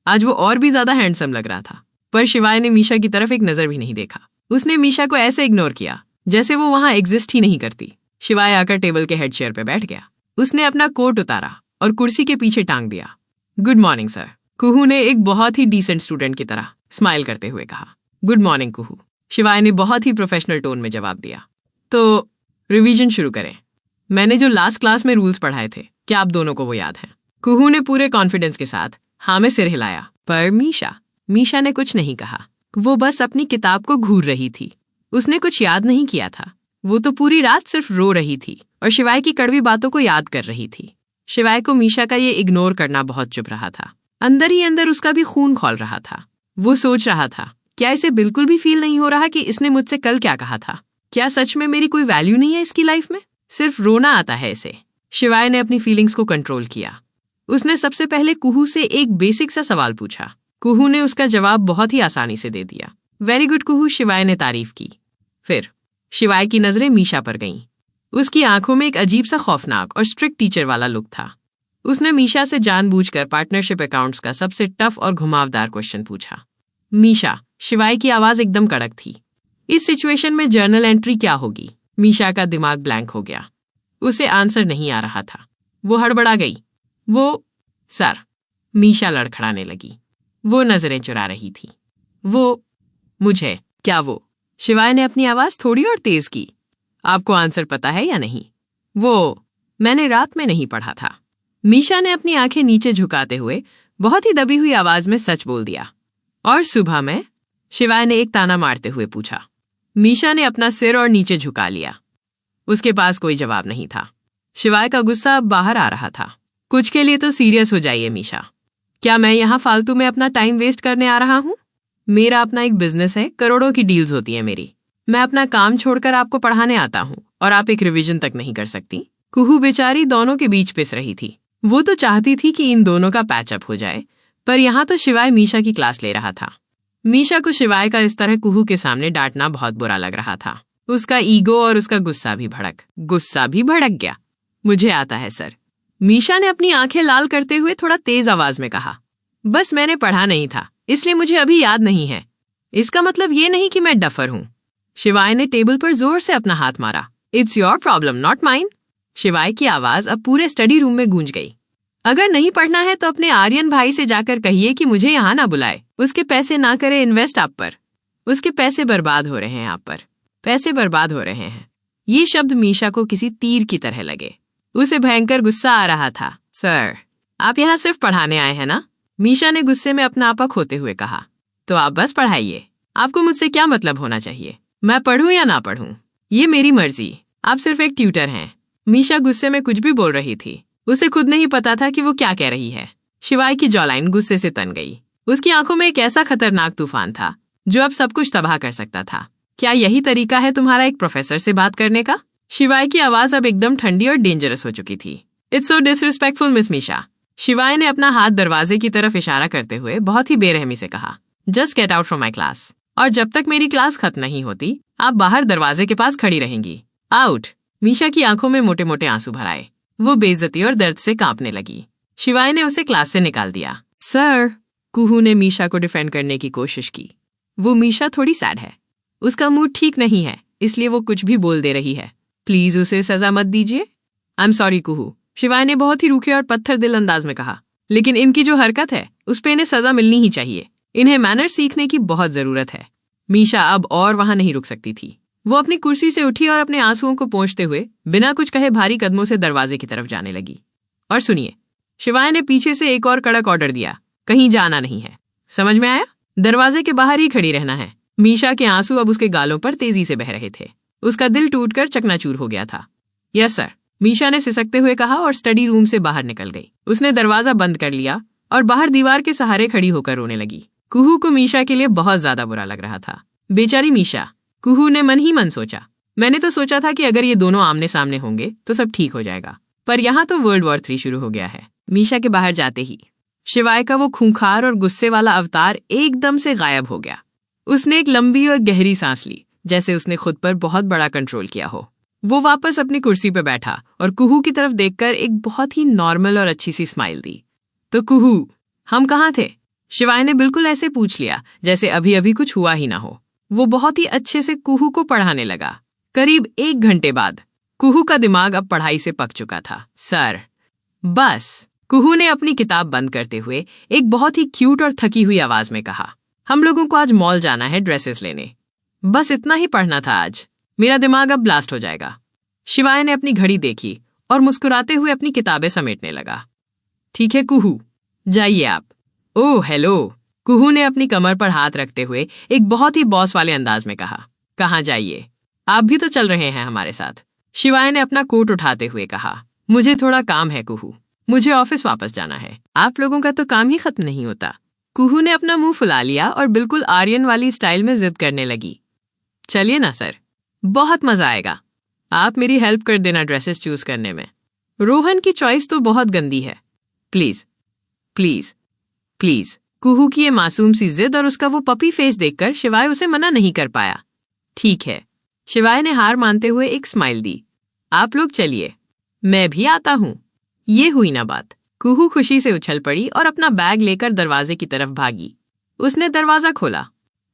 Speaker 1: आज वो और भी ज्यादा हैंडसम लग रहा था, पर शिवाय ने मीशा की तरफ एक नजर भी नहीं देखा। उसने मीशा को ऐसे इग्नोर किया जैसे वो वहां एग्जिस्ट ही नहीं करती। शिवाय आकर टेबल के हेड चेयर पर बैठ गया। उसने अपना कोट उतारा और कुर्सी के पीछे टांग दिया। Good morning sir. कुहू ने एक बहुत ही डिसेंट स्टूडेंट की तरह स्माइल करते हुए कहा। गुड मॉर्निंग कुहू। शिवाय ने बहुत ही प्रोफेशनल टोन में जवाब दिया। तो रिवीजन शुरू करें। मैंने जो लास्ट क्लास में रूल्स पढ़ाए थे, क्या आप दोनों को वो याद हैं? कुहू ने पूरे कॉन्फिडेंस के साथ हाँ में सिर हिलाया। पर मीशा ने कुछ नहीं कहा। वो बस अपनी किताब को घूर रही थी। उसने कुछ याद नहीं किया था। वो तो पूरी रात सिर्फ रो रही थी और शिवाय की कड़वी बातों को याद कर रही थी। शिवाय को मीशा का ये इग्नोर करना बहुत चुभ रहा था। अंदर ही अंदर उसका भी खून खौल रहा था। वो सोच रहा था, क्या इसे बिल्कुल भी फील नहीं हो रहा कि इसने मुझसे कल क्या कहा था? क्या सच में मेरी कोई वैल्यू नहीं है इसकी लाइफ में? सिर्फ रोना आता है इसे। शिवाय ने अपनी फीलिंग्स को कंट्रोल किया। उसने सबसे पहले कुहू से एक बेसिक सा सवाल पूछा। कुहू ने उसका जवाब बहुत ही आसानी से दे दिया। वेरी गुड कुहू, शिवाय ने तारीफ की। फिर शिवाय की नजरें मीशा पर गईं। उसकी आंखों में एक अजीब सा खौफनाक और स्ट्रिक्ट टीचर वाला लुक था। उसने मीशा से जानबूझकर पार्टनरशिप अकाउंट्स का सबसे टफ और घुमावदार क्वेश्चन पूछा। मीशा, शिवाय की आवाज एकदम कड़क थी। इस सिचुएशन में जर्नल एंट्री क्या होगी? मीशा का दिमाग ब्लैंक हो गया। उसे आंसर नहीं आ रहा था। वो हड़बड़ा गई। वो सर, मीशा लड़खड़ाने लगी। वो नजरें चुरा रही थी। वो मुझे क्या वो? शिवाय ने अपनी आवाज थोड़ी और तेज की। आपको आंसर पता है या नहीं? वो मैंने रात में नहीं पढ़ा था। मीशा ने अपनी आंखें नीचे झुकाते हुए बहुत ही दबी हुई आवाज में सच बोल दिया। और सुबह में? शिवाय ने एक ताना मारते हुए पूछा। मीशा ने अपना सिर और नीचे झुका लिया। उसके पास कोई जवाब नहीं था। शिवाय का गुस्सा अब बाहर आ रहा था। कुछ के लिए तो सीरियस हो जाइए मीशा। क्या मैं यहाँ फालतू में अपना टाइम वेस्ट करने आ रहा हूँ? मेरा अपना एक बिजनेस है, करोड़ों की डील्स होती है मेरी। मैं अपना काम छोड़कर आपको पढ़ाने आता हूँ और आप एक रिवीजन तक नहीं कर सकती। कुहू बेचारी दोनों के बीच पिस रही थी। वो तो चाहती थी कि इन दोनों का पैचअप हो जाए, पर यहाँ तो शिवाय मीशा की क्लास ले रहा था। मीशा को शिवाय का इस तरह कुहू के सामने डांटना बहुत बुरा लग रहा था। उसका ईगो और उसका गुस्सा भी भड़क गया। मुझे आता है सर, मीशा ने अपनी आंखें लाल करते हुए थोड़ा तेज आवाज में कहा। बस मैंने पढ़ा नहीं था, इसलिए मुझे अभी याद नहीं है। इसका मतलब ये नहीं कि मैं डफर हूँ। शिवाय ने टेबल पर जोर से अपना हाथ मारा। It's your problem not mine. शिवाय की आवाज अब पूरे स्टडी रूम में गूंज गई। अगर नहीं पढ़ना है तो अपने आर्यन भाई से जाकर कहिए कि मुझे यहाँ ना बुलाए। उसके पैसे ना करे इन्वेस्ट आप पर। उसके पैसे बर्बाद हो रहे हैं आप पर। पैसे बर्बाद हो रहे हैं। ये शब्द मीशा को किसी तीर की तरह लगे। उसे भयंकर गुस्सा आ रहा था। सर, आप यहाँ सिर्फ पढ़ाने आए हैं ना? मीशा ने गुस्से में अपना आपा खोते हुए कहा। तो आप बस पढ़ाइए। आपको मुझसे क्या मतलब होना चाहिए? मैं पढ़ूं या ना पढ़ूं, ये मेरी मर्जी। आप सिर्फ एक ट्यूटर हैं। मीशा गुस्से में कुछ भी बोल रही थी। उसे खुद नहीं पता था कि वो क्या कह रही है। शिवाय की जॉलाइन गुस्से से तन गई। उसकी आंखों में एक ऐसा खतरनाक तूफान था जो अब सब कुछ तबाह कर सकता था। क्या यही तरीका है तुम्हारा एक प्रोफेसर से बात करने का? शिवाय की आवाज अब एकदम ठंडी और डेंजरस हो चुकी थी। It's so disrespectful miss Misha. Shivay ने अपना हाथ दरवाजे की तरफ इशारा करते हुए बहुत ही बेरहमी से कहा। Just get out from my class. और जब तक मेरी क्लास खत्म नहीं होती, आप बाहर दरवाजे के पास खड़ी रहेंगी। आउट। मीशा की आंखों में मोटे मोटे आंसू भर आए। वो बेइज्जती और दर्द से कांपने लगी। शिवाय ने उसे क्लास से निकाल दिया। सर, कुहू ने मीशा को डिफेंड करने की कोशिश की। वो मीशा थोड़ी सैड है। उसका मूड ठीक नहीं है, इसलिए वो कुछ भी बोल दे रही है। प्लीज उसे सजा मत दीजिए। आई एम सॉरी कुहू, शिवाय ने बहुत ही रूखे और पत्थर दिल अंदाज में कहा। लेकिन इनकी जो हरकत है उस पे इन्हें सजा मिलनी ही चाहिए। इन्हें मैनर सीखने की बहुत जरूरत है। मीशा अब और वहां नहीं रुक सकती थी। वो अपनी कुर्सी से उठी और अपने आंसुओं को पोंछते हुए बिना कुछ कहे भारी कदमों से दरवाजे की तरफ जाने लगी। और सुनिए, शिवाय ने पीछे से एक और कड़क ऑर्डर दिया। कहीं जाना नहीं है, समझ में आया? दरवाजे के बाहर ही खड़ी रहना है। मीशा के आंसू अब उसके गालों पर तेजी से बह रहे थे। उसका दिल टूटकर चकनाचूर हो गया था। यस सर, मीशा ने सिसकते हुए कहा और स्टडी रूम से बाहर निकल गई। उसने दरवाजा बंद कर लिया और बाहर दीवार के सहारे खड़ी होकर रोने लगी। कुहू को मीशा के लिए बहुत ज्यादा बुरा लग रहा था। बेचारी मीशा, कुहू ने मन ही मन सोचा। मैंने तो सोचा था कि अगर ये दोनों आमने सामने होंगे तो सब ठीक हो जाएगा, पर यहाँ तो वर्ल्ड वॉर 3 शुरू हो गया है। मीशा के बाहर जाते ही शिवाय का वो खूंखार और गुस्से वाला अवतार एकदम से गायब हो गया। उसने एक लंबी और गहरी सांस ली, जैसे उसने खुद पर बहुत बड़ा कंट्रोल किया हो। वो वापस अपनी कुर्सी पर बैठा और कुहू की तरफ देखकर एक बहुत ही नॉर्मल और अच्छी सी स्माइल दी। तो कुहू, हम कहाँ थे? शिवाय ने बिल्कुल ऐसे पूछ लिया जैसे अभी अभी कुछ हुआ ही ना हो। वो बहुत ही अच्छे से कुहू को पढ़ाने लगा। करीब 1 घंटे बाद कुहू का दिमाग अब पढ़ाई से पक चुका था। सर, बस। कुहू ने अपनी किताब बंद करते हुए एक बहुत ही क्यूट और थकी हुई आवाज में कहा। हम लोगों को आज मॉल जाना है ड्रेसेस लेने। बस इतना ही पढ़ना था आज। मेरा दिमाग अब ब्लास्ट हो जाएगा। शिवाय ने अपनी घड़ी देखी और मुस्कुराते हुए अपनी किताबें समेटने लगा। ठीक है कुहू, जाइए आप। ओह हेलो, कुहू ने अपनी कमर पर हाथ रखते हुए एक बहुत ही बॉस वाले अंदाज में कहा। कहाँ जाइए? आप भी तो चल रहे हैं हमारे साथ। शिवाय ने अपना कोट उठाते हुए कहा। मुझे थोड़ा काम है कुहू, मुझे ऑफिस वापस जाना है। आप लोगों का तो काम ही खत्म नहीं होता। कुहू ने अपना मुंह फुला लिया और बिल्कुल आर्यन वाली स्टाइल में जिद करने लगी। चलिए ना सर, बहुत मजा आएगा। आप मेरी हेल्प कर देना ड्रेसेस चूज करने में। रोहन की चॉइस तो बहुत गंदी है। Please please please. कुहू की ये मासूम सी जिद और उसका वो पपी फेस देखकर शिवाय उसे मना नहीं कर पाया। ठीक है, शिवाय ने हार मानते हुए एक स्माइल दी। आप लोग चलिए, मैं भी आता हूँ। ये हुई ना बात। कुहू खुशी से उछल पड़ी और अपना बैग लेकर दरवाजे की तरफ भागी। उसने दरवाजा खोला।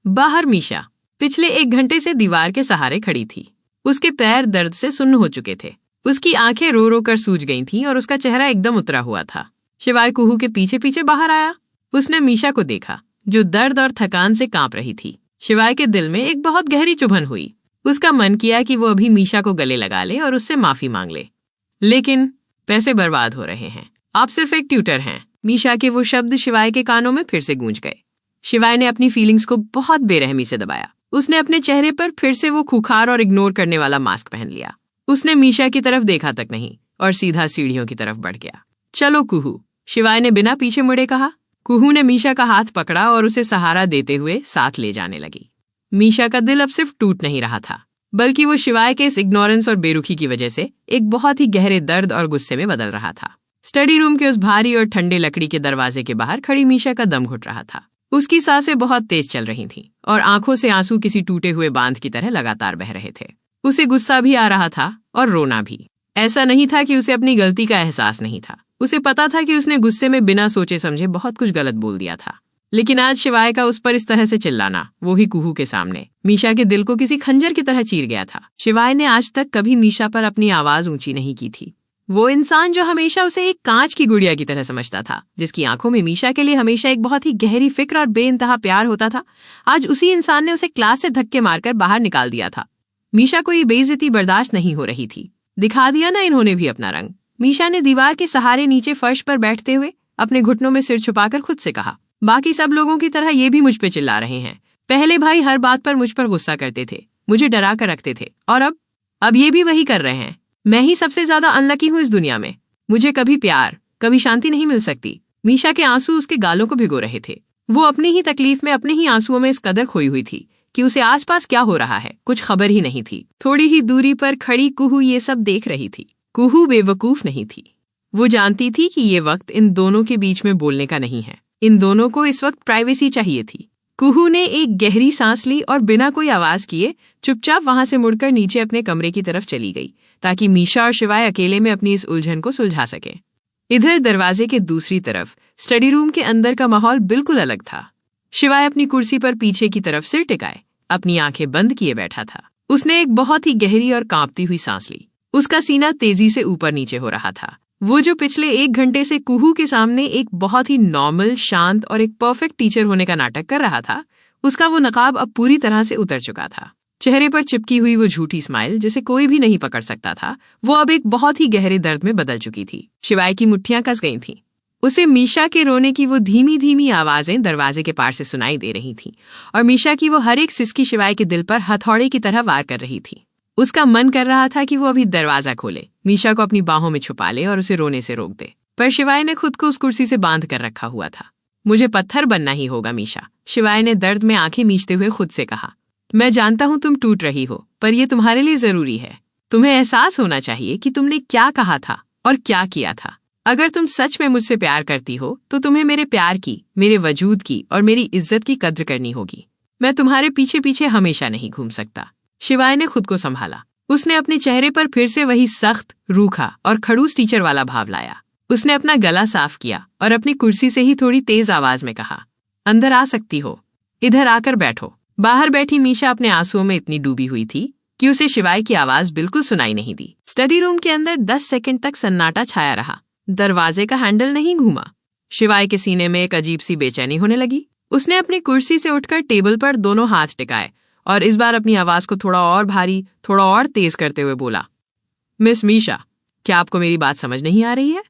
Speaker 1: बाहर मीशा पिछले 1 घंटे से दीवार के सहारे खड़ी थी। उसके पैर दर्द से सुन्न हो चुके थे। उसकी आंखें रो रो कर सूज गई थीं और उसका चेहरा एकदम उतरा हुआ था। शिवाय कुहू के पीछे पीछे बाहर आया। उसने मीशा को देखा, जो दर्द और थकान से कांप रही थी। शिवाय के दिल में एक बहुत गहरी चुभन हुई। उसका मन किया कि वो अभी मीशा को गले लगा ले और उससे माफी मांग ले, लेकिन पैसे बर्बाद हो रहे हैं। आप सिर्फ एक ट्यूटर हैं। मीशा के वो शब्द शिवाय के कानों में फिर से गूंज गए। शिवाय ने अपनी फीलिंग्स को बहुत बेरहमी से दबाया। उसने अपने चेहरे पर फिर से वो खुखार और इग्नोर करने वाला मास्क पहन लिया। उसने मीशा की तरफ देखा तक नहीं और सीधा सीढ़ियों की तरफ बढ़ गया। चलो कुहू, शिवाय ने बिना पीछे मुड़े कहा। कुहू ने मीशा का हाथ पकड़ा और उसे सहारा देते हुए साथ ले जाने लगी। मीशा का दिल अब सिर्फ टूट नहीं रहा था, बल्कि वो शिवाय के इस इग्नोरेंस और बेरुखी की वजह से एक बहुत ही गहरे दर्द और गुस्से में बदल रहा था। स्टडी रूम के उस भारी और ठंडे लकड़ी के दरवाजे के बाहर खड़ी मीशा का दम घुट रहा था। उसकी सांसें बहुत तेज चल रही थीं और आंखों से आंसू किसी टूटे हुए बांध की तरह लगातार बह रहे थे। उसे गुस्सा भी आ रहा था और रोना भी। ऐसा नहीं था कि उसे अपनी गलती का एहसास नहीं था। उसे पता था कि उसने गुस्से में बिना सोचे समझे बहुत कुछ गलत बोल दिया था। लेकिन आज शिवाय का उस पर इस तरह से चिल्लाना, वो भी कुहू के सामने, मीशा के दिल को किसी खंजर की तरह चीर गया था। शिवाय ने आज तक कभी मीशा पर अपनी आवाज ऊंची नहीं की थी। वो इंसान जो हमेशा उसे एक कांच की गुड़िया की तरह समझता था, जिसकी आंखों में मीशा के लिए हमेशा एक बहुत ही गहरी फिक्र और बेइंतहा प्यार होता था, आज उसी इंसान ने उसे क्लास से धक्के मारकर बाहर निकाल दिया था। मीशा को ये बेइज्जती बर्दाश्त नहीं हो रही थी। दिखा दिया ना इन्होंने भी अपना रंग। मीशा ने दीवार के सहारे नीचे फर्श पर बैठते हुए अपने घुटनों में सिर छुपाकर खुद से कहा, बाकी सब लोगों की तरह ये भी मुझ पे चिल्ला रहे हैं। पहले भाई हर बात पर मुझ पर गुस्सा करते थे, मुझे डरा कर रखते थे, और अब ये भी वही कर रहे हैं। मैं ही सबसे ज्यादा अनलकी हूँ इस दुनिया में। मुझे कभी प्यार, कभी शांति नहीं मिल सकती। मीशा के आंसू उसके गालों को भिगो रहे थे। वो अपनी ही तकलीफ में, अपने ही आंसुओं में इस कदर खोई हुई थी कि उसे आसपास क्या हो रहा है कुछ खबर ही नहीं थी। थोड़ी ही दूरी पर खड़ी कुहू ये सब देख रही थी। कुहू बेवकूफ नहीं थी। वो जानती थी कि ये वक्त इन दोनों के बीच में बोलने का नहीं है। इन दोनों को इस वक्त प्राइवेसी चाहिए थी। कुहू ने एक गहरी सांस ली और बिना कोई आवाज किए चुपचाप वहां से मुड़कर नीचे अपने कमरे की तरफ चली गई, ताकि मीशा और शिवाय अकेले में अपनी इस उलझन को सुलझा सके। इधर दरवाजे के दूसरी तरफ स्टडी रूम के अंदर का माहौल बिल्कुल अलग था। शिवाय अपनी कुर्सी पर पीछे की तरफ सिर टिकाए अपनी आंखें बंद किए बैठा था। उसने एक बहुत ही गहरी और कांपती हुई सांस ली। उसका सीना तेजी से ऊपर नीचे हो रहा था। वो जो पिछले 1 घंटे से कुहू के सामने एक बहुत ही नॉर्मल, शांत और एक परफेक्ट टीचर होने का नाटक कर रहा था, उसका वो नकाब अब पूरी तरह से उतर चुका था। चेहरे पर चिपकी हुई वो झूठी स्माइल, जिसे कोई भी नहीं पकड़ सकता था, वो अब एक बहुत ही गहरे दर्द में बदल चुकी थी। शिवाय की मुट्ठियां कस गई थीं। उसे मीशा के रोने की वो धीमी धीमी आवाजें दरवाजे के पार से सुनाई दे रही थीं, और मीशा की वो हर एक सिसकी शिवाय के दिल पर हथौड़े की तरह वार कर रही थी। उसका मन कर रहा था कि वो अभी दरवाजा खोले, मीशा को अपनी बाहों में छुपा ले और उसे रोने से रोक दे, पर शिवाय ने खुद को उस कुर्सी से बांध कर रखा हुआ था। मुझे पत्थर बनना ही होगा मीशा, शिवाय ने दर्द में आंखें मीचते हुए खुद से कहा। मैं जानता हूं तुम टूट रही हो, पर यह तुम्हारे लिए जरूरी है। तुम्हें एहसास होना चाहिए कि तुमने क्या कहा था और क्या किया था। अगर तुम सच में मुझसे प्यार करती हो तो तुम्हें मेरे प्यार की, मेरे वजूद की और मेरी इज्जत की कद्र करनी होगी। मैं तुम्हारे पीछे पीछे हमेशा नहीं घूम सकता। शिवाय ने खुद को संभाला। उसने अपने चेहरे पर फिर से वही सख्त, रूखा और खड़ूस टीचर वाला भाव लाया। उसने अपना गला साफ किया और अपनी कुर्सी से ही थोड़ी तेज आवाज में कहा, अंदर आ सकती हो, इधर आकर बैठो। बाहर बैठी मीशा अपने आंसुओं में इतनी डूबी हुई थी कि उसे शिवाय की आवाज बिल्कुल सुनाई नहीं दी। स्टडी रूम के अंदर 10 सेकंड तक सन्नाटा छाया रहा। दरवाजे का हैंडल नहीं घूमा। शिवाय के सीने में एक अजीब सी बेचैनी होने लगी। उसने अपनी कुर्सी से उठकर टेबल पर दोनों हाथ टिकाए और इस बार अपनी आवाज को थोड़ा और भारी, थोड़ा और तेज करते हुए बोला, मिस मीशा, क्या आपको मेरी बात समझ नहीं आ रही है?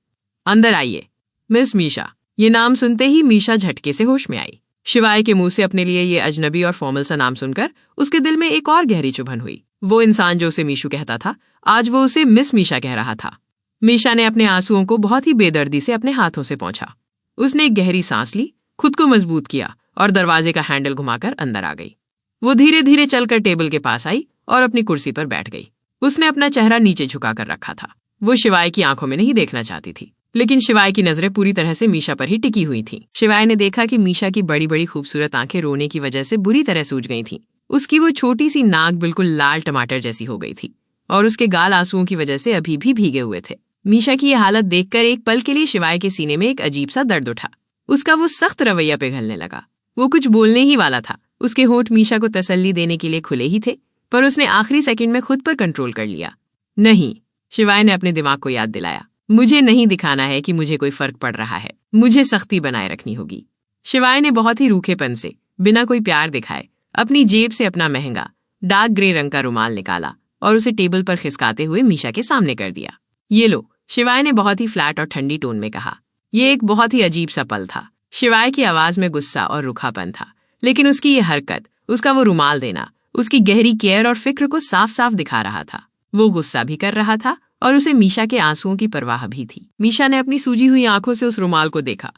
Speaker 1: अंदर आइए। मिस मीशा। ये नाम सुनते ही मीशा झटके से होश में आई। शिवाय के मुंह से अपने लिए ये अजनबी और फॉर्मल सा नाम सुनकर उसके दिल में एक और गहरी चुभन हुई। वो इंसान जो उसे मीशू कहता था, आज वो उसे मिस मीशा कह रहा था। मीशा ने अपने आंसुओं को बहुत ही बेदर्दी से अपने हाथों से पोंछा। उसने एक गहरी सांस ली, खुद को मजबूत किया और दरवाजे का हैंडल घुमाकर अंदर आ गई। वो धीरे धीरे चलकर टेबल के पास आई और अपनी कुर्सी पर बैठ गई। उसने अपना चेहरा नीचे झुकाकर रखा था। वो शिवाय की आंखों में नहीं देखना चाहती थी, लेकिन शिवाय की नजरें पूरी तरह से मीशा पर ही टिकी हुई थीं। शिवाय ने देखा कि मीशा की बड़ी बड़ी खूबसूरत आंखें रोने की वजह से बुरी तरह सूज गई थीं। उसकी वो छोटी सी नाक बिल्कुल लाल टमाटर जैसी हो गई थी और उसके गाल आंसुओं की वजह से अभी भी भीगे हुए थे। मीशा की यह हालत देखकर एक पल के लिए शिवाय के सीने में एक अजीब सा दर्द उठा। उसका वो सख्त रवैया पिघलने लगा। वो कुछ बोलने ही वाला था। उसके होंठ मीशा को तसल्ली देने के लिए खुले ही थे, पर उसने आखिरी सेकंड में खुद पर कंट्रोल कर लिया। नहीं, शिवाय ने अपने दिमाग को याद दिलाया, मुझे नहीं दिखाना है कि मुझे कोई फर्क पड़ रहा है। मुझे सख्ती बनाए रखनी होगी। शिवाय ने बहुत ही रूखेपन से, बिना कोई प्यार दिखाए, अपनी जेब से अपना महंगा डार्क ग्रे रंग का रुमाल निकाला और उसे टेबल पर खिसकाते हुए मीशा के सामने कर दिया। ये लो, शिवाय ने बहुत ही फ्लैट और ठंडी टोन में कहा। यह एक बहुत ही अजीब सा पल था। शिवाय की आवाज में गुस्सा और रूखापन था, लेकिन उसकी ये हरकत, उसका वो रुमाल देना, उसकी गहरी केयर और फिक्र को साफ साफ दिखा रहा था। वो गुस्सा भी कर रहा था और उसे मीशा के आंसुओं की परवाह भी थी। मीशा ने अपनी सूजी हुई आंखों से उस रुमाल को देखा।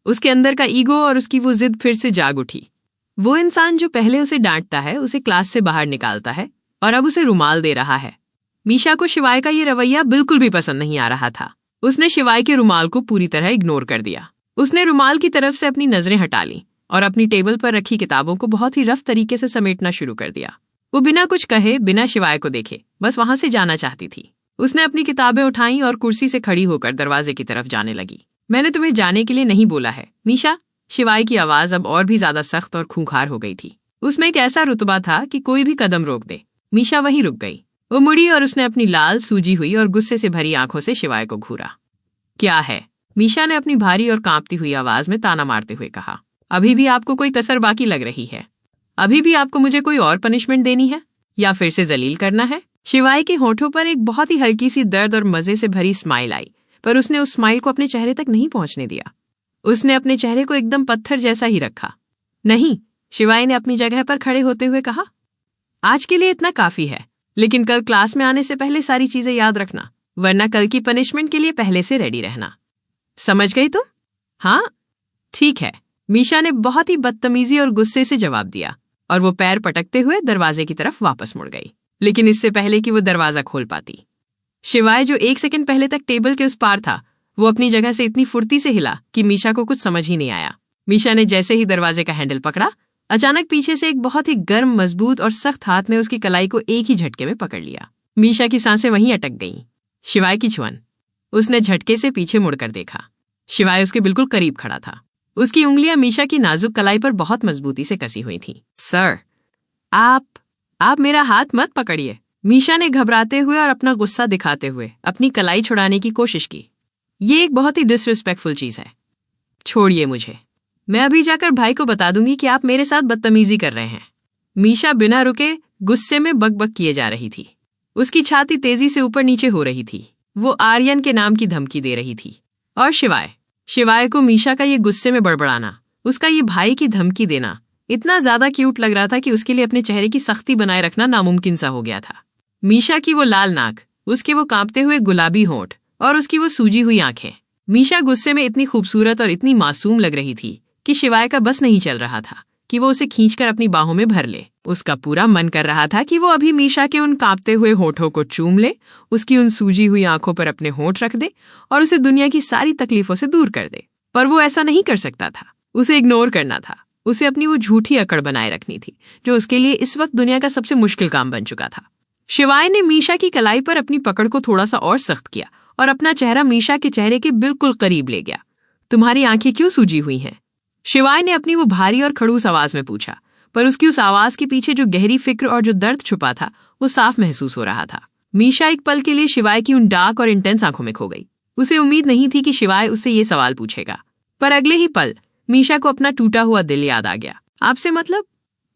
Speaker 1: उसके अंदर का ईगो और उसकी वो जिद फिर से जाग उठी। वो इंसान जो पहले उसे डांटता है, उसे क्लास से बाहर निकालता है और अब उसे रुमाल दे रहा है। मीशा को शिवाय का ये रवैया बिल्कुल भी पसंद नहीं आ रहा था। उसने शिवाय के रुमाल को पूरी तरह इग्नोर कर दिया। उसने रुमाल की तरफ से अपनी नजरें हटा ली और अपनी टेबल पर रखी किताबों को बहुत ही रफ तरीके से समेटना शुरू कर दिया। वो बिना कुछ कहे, बिना शिवाय को देखे बस वहां से जाना चाहती थी। उसने अपनी किताबें उठाई और कुर्सी से खड़ी होकर दरवाजे की तरफ जाने लगी। मैंने तुम्हें जाने के लिए नहीं बोला है, मीशा। शिवाय की आवाज अब और भी ज्यादा सख्त और खूंखार हो गई थी। उसमें एक ऐसा रुतबा था कि कोई भी कदम रोक दे। मीशा वहीं रुक गई। वो मुड़ी और उसने अपनी लाल, सूजी हुई और गुस्से से भरी आंखों से शिवाय को घूरा। क्या है? मीशा ने अपनी भारी और कांपती हुई आवाज में ताना मारते हुए कहा। अभी भी आपको कोई कसर बाकी लग रही है? अभी भी आपको मुझे कोई और पनिशमेंट देनी है या फिर से जलील करना है? शिवाय के होठों पर एक बहुत ही हल्की सी दर्द और मजे से भरी स्माइल आई, पर उसने उस स्माइल को अपने चेहरे तक नहीं पहुंचने दिया। उसने अपने चेहरे को एकदम पत्थर जैसा ही रखा। नहीं, शिवाय ने अपनी जगह पर खड़े होते हुए कहा। आज के लिए इतना काफी है, लेकिन कल क्लास में आने से पहले सारी चीजें याद रखना, वरना कल की पनिशमेंट के लिए पहले से रेडी रहना। समझ गई तुम? हाँ, ठीक है, मीशा ने बहुत ही बदतमीजी और गुस्से से जवाब दिया और वो पैर पटकते हुए दरवाजे की तरफ वापस मुड़ गई। लेकिन इससे पहले कि वो दरवाजा खोल पाती, शिवाय जो 1 सेकंड पहले तक टेबल के उस पार था, वो अपनी जगह से इतनी फुर्ती से हिला कि मीशा को कुछ समझ ही नहीं आया। मीशा ने जैसे ही दरवाजे का हैंडल पकड़ा, अचानक पीछे से एक बहुत ही गर्म, मजबूत और सख्त हाथ ने उसकी कलाई को एक ही झटके में पकड़ लिया। मीशा की सांसें वहीं अटक गईं। शिवाय की छुअन। उसने झटके से पीछे मुड़कर देखा। शिवाय उसके बिल्कुल करीब खड़ा था। उसकी उंगलियां मीशा की नाजुक कलाई पर बहुत मजबूती से कसी हुई थीं। सर, आप मेरा हाथ मत पकड़िए। मीशा ने घबराते हुए और अपना गुस्सा दिखाते हुए अपनी कलाई छुड़ाने की कोशिश की। ये एक बहुत ही डिसरिस्पेक्टफुल चीज है। छोड़िए मुझे। मैं अभी जाकर भाई को बता दूंगी कि आप मेरे साथ बदतमीजी कर रहे हैं। मीशा बिना रुके गुस्से में बकबक किए जा रही थी। उसकी छाती तेजी से ऊपर नीचे हो रही थी। वो आर्यन के नाम की धमकी दे रही थी। और शिवाय को मीशा का ये गुस्से में बड़बड़ाना, उसका ये भाई की धमकी देना इतना ज्यादा क्यूट लग रहा था कि उसके लिए अपने चेहरे की सख्ती बनाए रखना नामुमकिन सा हो गया था। मीशा की वो लाल नाक, उसके वो कांपते हुए गुलाबी होंठ और उसकी वो सूजी हुई आंखें। मीशा गुस्से में इतनी खूबसूरत और इतनी मासूम लग रही थी कि शिवाय का बस नहीं चल रहा था कि वो उसे खींचकर अपनी बाहों में भर ले। उसका पूरा मन कर रहा था कि वो अभी मीशा के उन कांपते हुए होठों को चूम ले, उसकी उन सूजी हुई आंखों पर अपने होंठ रख दे और उसे दुनिया की सारी तकलीफों से दूर कर दे। पर वो ऐसा नहीं कर सकता था। उसे इग्नोर करना था। उसे अपनी वो झूठी अकड़ बनाए रखनी थी, जो उसके लिए इस वक्त दुनिया का सबसे मुश्किल काम बन चुका था। शिवाय ने मीशा की कलाई पर अपनी पकड़ को थोड़ा सा और सख्त किया और अपना चेहरा मीशा के चेहरे के बिल्कुल करीब ले गया। तुम्हारी आंखें क्यों सूजी हुई हैं? शिवाय ने अपनी वो भारी और खड़ूस आवाज में पूछा, पर उसकी उस आवाज के पीछे जो गहरी फिक्र और जो दर्द छुपा था, वो साफ महसूस हो रहा था। मीशा एक पल के लिए शिवाय की उन डार्क और इंटेंस आंखों में खो गई। उसे उम्मीद नहीं थी कि शिवाय उससे ये सवाल पूछेगा, पर अगले ही पल मीशा को अपना टूटा हुआ दिल याद आ गया। आपसे मतलब?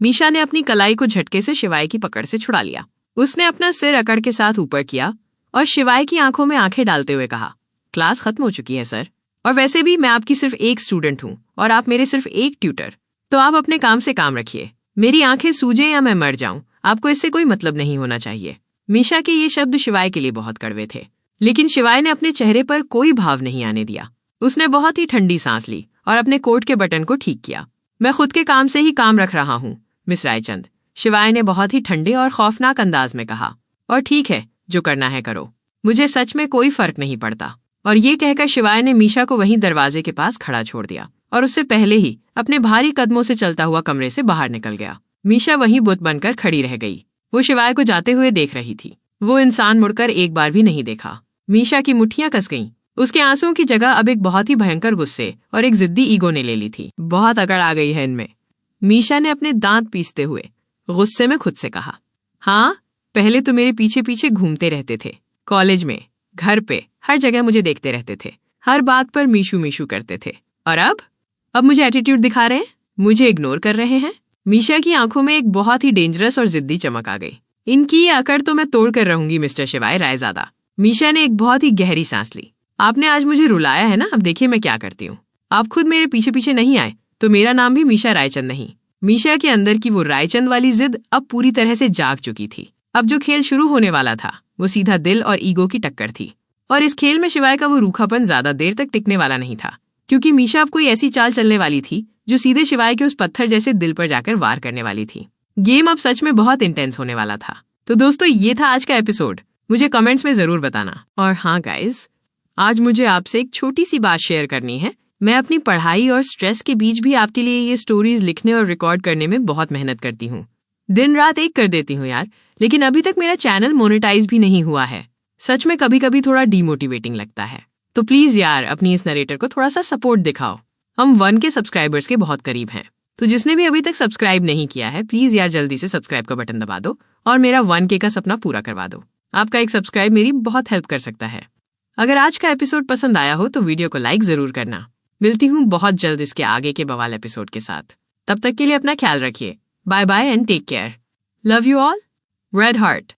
Speaker 1: मीशा ने अपनी कलाई को झटके से शिवाय की पकड़ से छुड़ा लिया। उसने अपना सिर अकड़ के साथ ऊपर किया और शिवाय की आंखों में आंखें डालते हुए कहा, क्लास खत्म हो चुकी है सर, और वैसे भी मैं आपकी सिर्फ एक स्टूडेंट हूँ और आप मेरे सिर्फ एक ट्यूटर, तो आप अपने काम से काम रखिए। मेरी आंखें सूजे या मैं मर जाऊं, आपको इससे कोई मतलब नहीं होना चाहिए। मीशा के ये शब्द शिवाय के लिए बहुत कड़वे थे, लेकिन शिवाय ने अपने चेहरे पर कोई भाव नहीं आने दिया। उसने बहुत ही ठंडी सांस ली और अपने कोट के बटन को ठीक किया। मैं खुद के काम से ही काम रख रहा हूँ मिस रायचंद, शिवाय ने बहुत ही ठंडे और खौफनाक अंदाज में कहा। और ठीक है, जो करना है करो, मुझे सच में कोई फर्क नहीं पड़ता। और ये कहकर शिवाय ने मीशा को वहीं दरवाजे के पास खड़ा छोड़ दिया और उससे पहले ही अपने भारी कदमों से चलता हुआ कमरे से बाहर निकल गया। मीशा वहीं बुत बनकर खड़ी रह गई। वो शिवाय को जाते हुए देख रही थी। वो इंसान मुड़कर एक बार भी नहीं देखा। मीशा की मुट्ठियां कस गईं। उसके आंसुओं की जगह अब एक बहुत ही भयंकर गुस्से और एक जिद्दी ईगो ने ले ली थी। बहुत अकड़ आ गई है इनमें, मीशा ने अपने दांत पीसते हुए गुस्से में खुद से कहा। हाँ, पहले तो मेरे पीछे पीछे घूमते रहते थे, कॉलेज में, घर पे, हर जगह मुझे देखते रहते थे, हर बात पर मीशू मीशू करते थे, और अब मुझे एटीट्यूड दिखा रहे हैं, मुझे इग्नोर कर रहे हैं। मीशा की आंखों में एक बहुत ही डेंजरस और जिद्दी चमक आ गई। इनकी ये अकड़ तो मैं तोड़ कर रहूंगी मिस्टर शिवाय रायजादा। मीशा ने एक बहुत ही गहरी सांस ली। आपने आज मुझे रुलाया है ना, अब देखिए मैं क्या करती हूँ। आप खुद मेरे पीछे पीछे नहीं आए तो मेरा नाम भी मीशा रायचंद नहीं। मीशा के अंदर की वो रायचंद वाली जिद अब पूरी तरह से जाग चुकी थी। अब जो खेल शुरू होने वाला था वो सीधा दिल और ईगो की टक्कर थी, और इस खेल में शिवाय का वो रूखापन ज्यादा देर तक टिकने वाला नहीं था, क्योंकि मीशा अब कोई ऐसी चाल चलने वाली थी जो सीधे शिवाय के उस पत्थर जैसे दिल पर जाकर वार करने वाली थी। गेम अब सच में बहुत इंटेंस होने वाला था। तो दोस्तों, ये था आज का एपिसोड। मुझे कमेंट्स में जरूर बताना। और हाँ गाइज, आज मुझे आपसे एक छोटी सी बात शेयर करनी है। मैं अपनी पढ़ाई और स्ट्रेस के बीच भी आपके लिए ये स्टोरीज लिखने और रिकॉर्ड करने में बहुत मेहनत करती हूँ। दिन रात एक कर देती हूँ यार, लेकिन अभी तक मेरा चैनल मोनेटाइज भी नहीं हुआ है। सच में कभी कभी थोड़ा डीमोटिवेटिंग लगता है। तो प्लीज यार, अपनी इस नरेटर को थोड़ा सा सपोर्ट दिखाओ। हम 1 के सब्सक्राइबर्स के बहुत करीब हैं। तो जिसने भी अभी तक सब्सक्राइब नहीं किया है, प्लीज यार जल्दी से सब्सक्राइब का बटन दबा दो और मेरा 1K का सपना पूरा करवा दो। आपका एक सब्सक्राइब मेरी बहुत हेल्प कर सकता है। अगर आज का एपिसोड पसंद आया हो तो वीडियो को लाइक जरूर करना। मिलती हूँ बहुत जल्द इसके आगे के बवाल एपिसोड के साथ। तब तक के लिए अपना ख्याल रखिए। Bye bye and take care. Love you all. Red heart.